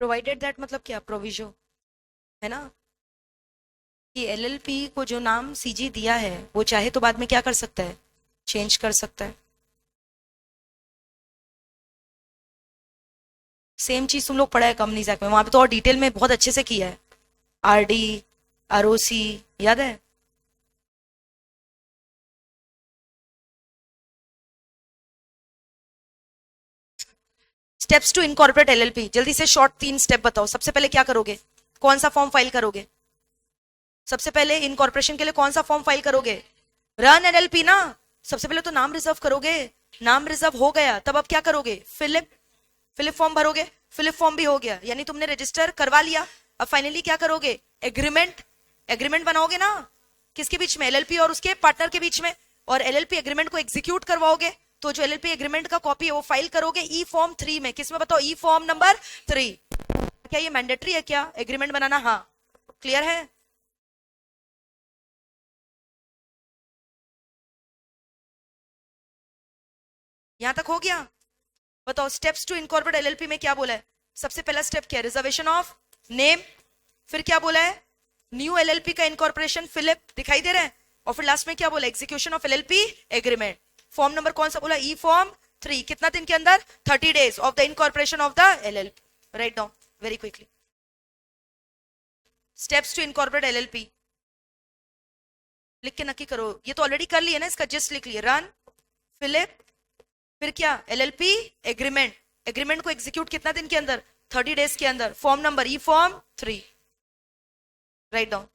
प्रोवाइडेड दैट मतलब क्या, प्रोविजो है ना, कि एलएलपी को जो नाम सीजी दिया है वो चाहे तो बाद में क्या कर सकता है, चेंज कर सकता है। सेम चीज तुम लोग पढ़ा है कंपनीज एक्ट में, वहां पे तो और डिटेल में बहुत अच्छे से किया है। आरडी, आरओसी, याद है। स्टेप्स टू इनकॉर्पोरेट एलएलपी, जल्दी से शॉर्ट 3 स्टेप बताओ। सबसे पहले क्या करोगे, कौन सा फॉर्म फाइल करोगे, सबसे पहले इनकॉर्पोरेशन के लिए कौन सा फॉर्म फाइल करोगे, रन एलएलपी ना। सबसे पहले तो नाम रिजर्व करोगे, नाम रिजर्व हो गया तब अब क्या करोगे, फिलिप फिलिप फॉर्म भरोगे। फिलिप फॉर्म भी हो गया, यानी तुमने रजिस्टर करवा लिया। अब फाइनली क्या करोगे, एग्रीमेंट, एग्रीमेंट बनाओगे ना, किसके बीच में, एलएलपी और उसके पार्टनर के बीच में। और एलएलपी एग्रीमेंट को एग्जीक्यूट करवाओगे, तो जो एलएलपी एग्रीमेंट का कॉपी है वो फाइल करोगे ई फॉर्म 3 में। किस में बताओ, ई फॉर्म नंबर 3। क्या ये मैंडेटरी है क्या एग्रीमेंट बनाना, हाँ क्लियर है। यहां तक हो गया। बताओ स्टेप्स टू इनकॉर्पोरेट एलएलपी में क्या बोला है। सबसे पहला स्टेप क्या है, रिजर्वेशन ऑफ नेम। फिर क्या बोला है, न्यू एलएलपी का इनकॉर्पोरेशन, फिलिप दिखाई दे रहा है। और फिर लास्ट में क्या बोला, execution of LLP agreement. Form number कौन सा बोला, ई फॉर्म 3। कितना दिन के अंदर, 30 days of the incorporation of the LLP. Right down very quickly steps to incorporate LLP. लिख के नक्की करो, ये तो ऑलरेडी कर लिया ना, इसका जस्ट लिख लिया, रन फिलिप, फिर क्या, एलएलपी एग्रीमेंट। एग्रीमेंट को एग्जीक्यूट कितना दिन के अंदर, 30 डेज के अंदर। फॉर्म नंबर ई फॉर्म 3। Write down.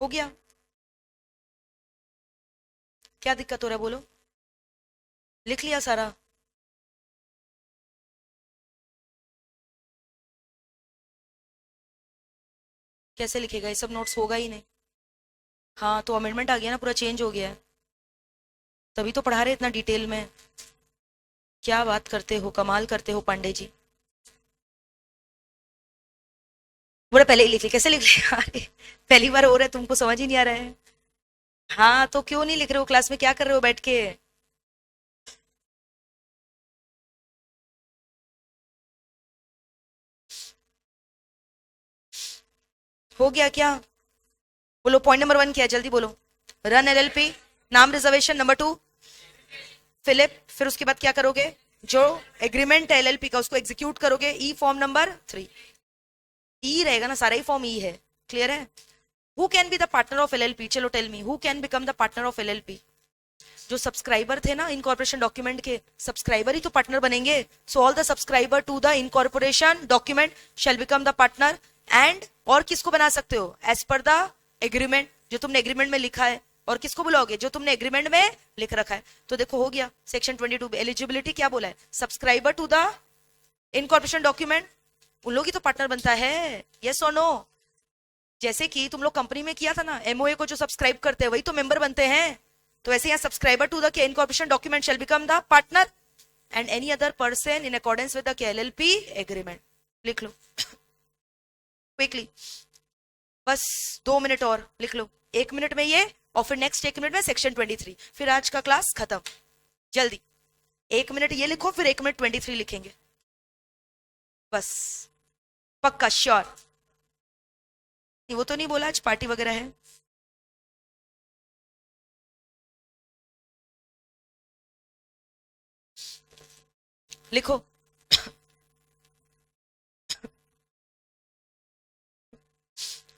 हो गया, क्या दिक्कत हो रहा है बोलो, लिख लिया सारा। कैसे लिखेगा, ये सब नोट्स होगा ही नहीं। हाँ तो अमेंडमेंट आ गया ना, पूरा चेंज हो गया है, तभी तो पढ़ा रहे इतना डिटेल में। क्या बात करते हो, कमाल करते हो पांडे जी। बोला पहले ही लिख लिया, कैसे लिख लिया अरे पहली बार हो रहा है, तुमको समझ ही नहीं आ रहा है। हाँ तो क्यों नहीं लिख रहे हो, क्लास में क्या कर रहे हो बैठ के। हो गया क्या, बोलो पॉइंट नंबर 1 क्या है, जल्दी बोलो। रन एलएलपी, नाम रिजर्वेशन, नंबर 2 फिलिप, फिर उसके बाद क्या करोगे, जो एग्रीमेंट है एलएलपी का उसको एग्जीक्यूट करोगे, ई फॉर्म नंबर 3। ई रहेगा ना, सारा ही फॉर्म ई है, क्लियर है। Who can be the partner of LLP, चलो tell me who can become the partner of LLP. जो सब्सक्राइबर थे ना इनकॉर्पोरेशन डॉक्यूमेंट के, सब्सक्राइबर ही तो पार्टनर बनेंगे। So all the subscriber to the incorporation document shall become the partner. And और किसको बना सकते हो, एज पर द एग्रीमेंट, जो तुमने एग्रीमेंट में लिखा है। और किसको बुलाओगे, जो तुमने एग्रीमेंट में लिख रखा है। तो देखो हो गया, सेक्शन 22 एलिजिबिलिटी क्या बोला है, subscriber to the incorporation document, उन लोग ही तो पार्टनर बनता है, यस और नो। जैसे कि तुम लोग कंपनी में किया था ना, एमओए को जो सब्सक्राइब करते हैं वही तो मेंबर बनते हैं। तो ऐसे यहाँ subscriber to the incorporation document shall become the partner and any other person in accordance with the LLP agreement. लिख लो क्विकली, बस 2 मिनट और लिख लो, 1 मिनट में ये, और फिर नेक्स्ट 1 मिनट में सेक्शन 23, फिर आज का क्लास खत्म। जल्दी 1 मिनट ये लिखो, फिर 1 मिनट 23 लिखेंगे, बस पक्का श्योर। वो तो नहीं बोला आज पार्टी वगैरह है। लिखो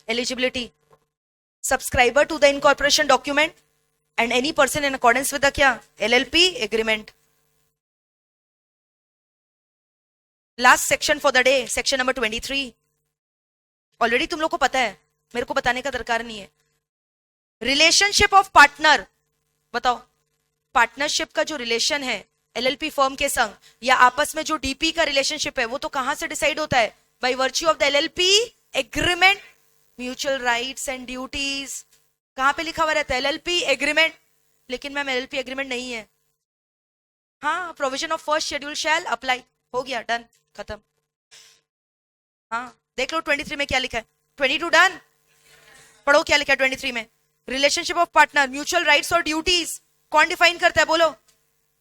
eligibility, subscriber to the incorporation document and any person in accordance with the क्या, LLP agreement. Last section for the day, section number 23। Already तुम लोग को पता है, मेरे को बताने का दरकार नहीं है। रिलेशनशिप ऑफ पार्टनर, बताओ पार्टनरशिप का जो रिलेशन है एलएलपी फर्म के संग, या आपस में जो डीपी का रिलेशनशिप है, वो तो कहां से डिसाइड होता है? Bye virtue of the LLP agreement, mutual rights and duties. कहां पे लिखा हुआ रहता है? LLP agreement. लेकिन मैम एलएलपी एग्रीमेंट नहीं है। हाँ, provision of first schedule shall apply, हो गया, डन, खत्म। हाँ देख लो 23 में क्या लिखा है, 22 डन। पढ़ो क्या लिखा है 23 में। Relationship of partner, mutual rights और ड्यूटीज कौन डिफाइन करता है? बोलो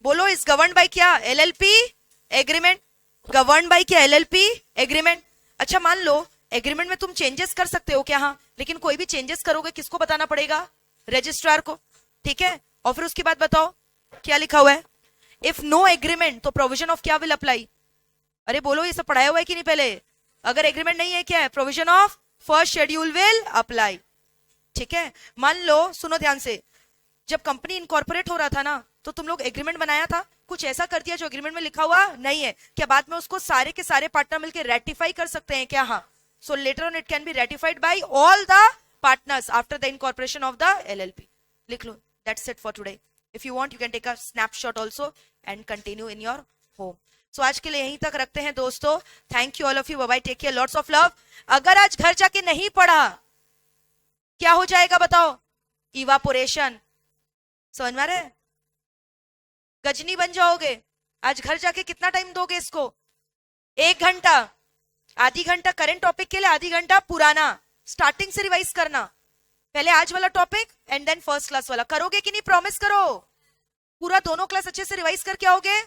बोलो। इज गवर्न बाय क्या? LLP agreement. गवर्न बाय क्या? LLP agreement. अच्छा मान लो एग्रीमेंट में तुम चेंजेस कर सकते हो क्या? हाँ, लेकिन कोई भी चेंजेस करोगे किसको बताना पड़ेगा? रजिस्ट्रार को, ठीक है। और फिर उसके बाद बताओ क्या लिखा हुआ है, इफ नो एग्रीमेंट तो प्रोविजन ऑफ क्या विल अप्लाई? अरे बोलो, ये सब पढ़ाया हुआ है कि नहीं पहले? अगर एग्रीमेंट नहीं है क्या है? Provision of first schedule will apply, ठीक है। मान लो, सुनो ध्यान से, जब कंपनी इनकॉर्पोरेट हो रहा था ना, तो तुम लोग एग्रीमेंट बनाया था, कुछ ऐसा कर दिया जो एग्रीमेंट में लिखा हुआ नहीं है, क्या बाद में उसको सारे के सारे पार्टनर मिलकर रेटिफाई कर सकते हैं क्या? हाँ। So later on it can be ratified by all the partners after the incorporation of the LLP. लिख लो, that's it for today. If you want you can take a snapshot also and continue in your home. सो आज के लिए यहीं तक रखते हैं दोस्तों। Thank you all of you, bye bye, take care, lots of love. अगर आज घर जाके नहीं पढ़ा, क्या हो जाएगा बताओ? इवापोरेशन। समझ में आ रहा है? गजनी बन जाओगे। आज घर जाके कितना टाइम दोगे इसको? 1 घंटा, आधी घंटा करंट टॉपिक के लिए, आधी घंटा पुराना। स्टार्टिंग से रिवाइज करना, पहले आज वाला topic and then first class वाला। करोगे कि नहीं? प्रॉमिस करो पूरा दोनों क्लास अच्छे से रिवाइज करके आओगे,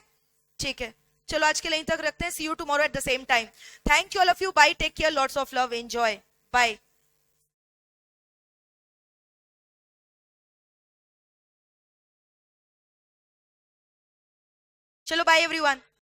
ठीक है। चलो आज के लिए यहीं तक रखते हैं। See you tomorrow at the same time. Thank you all of you, bye, take care, lots of love, enjoy, bye. चलो बाय एवरीवन।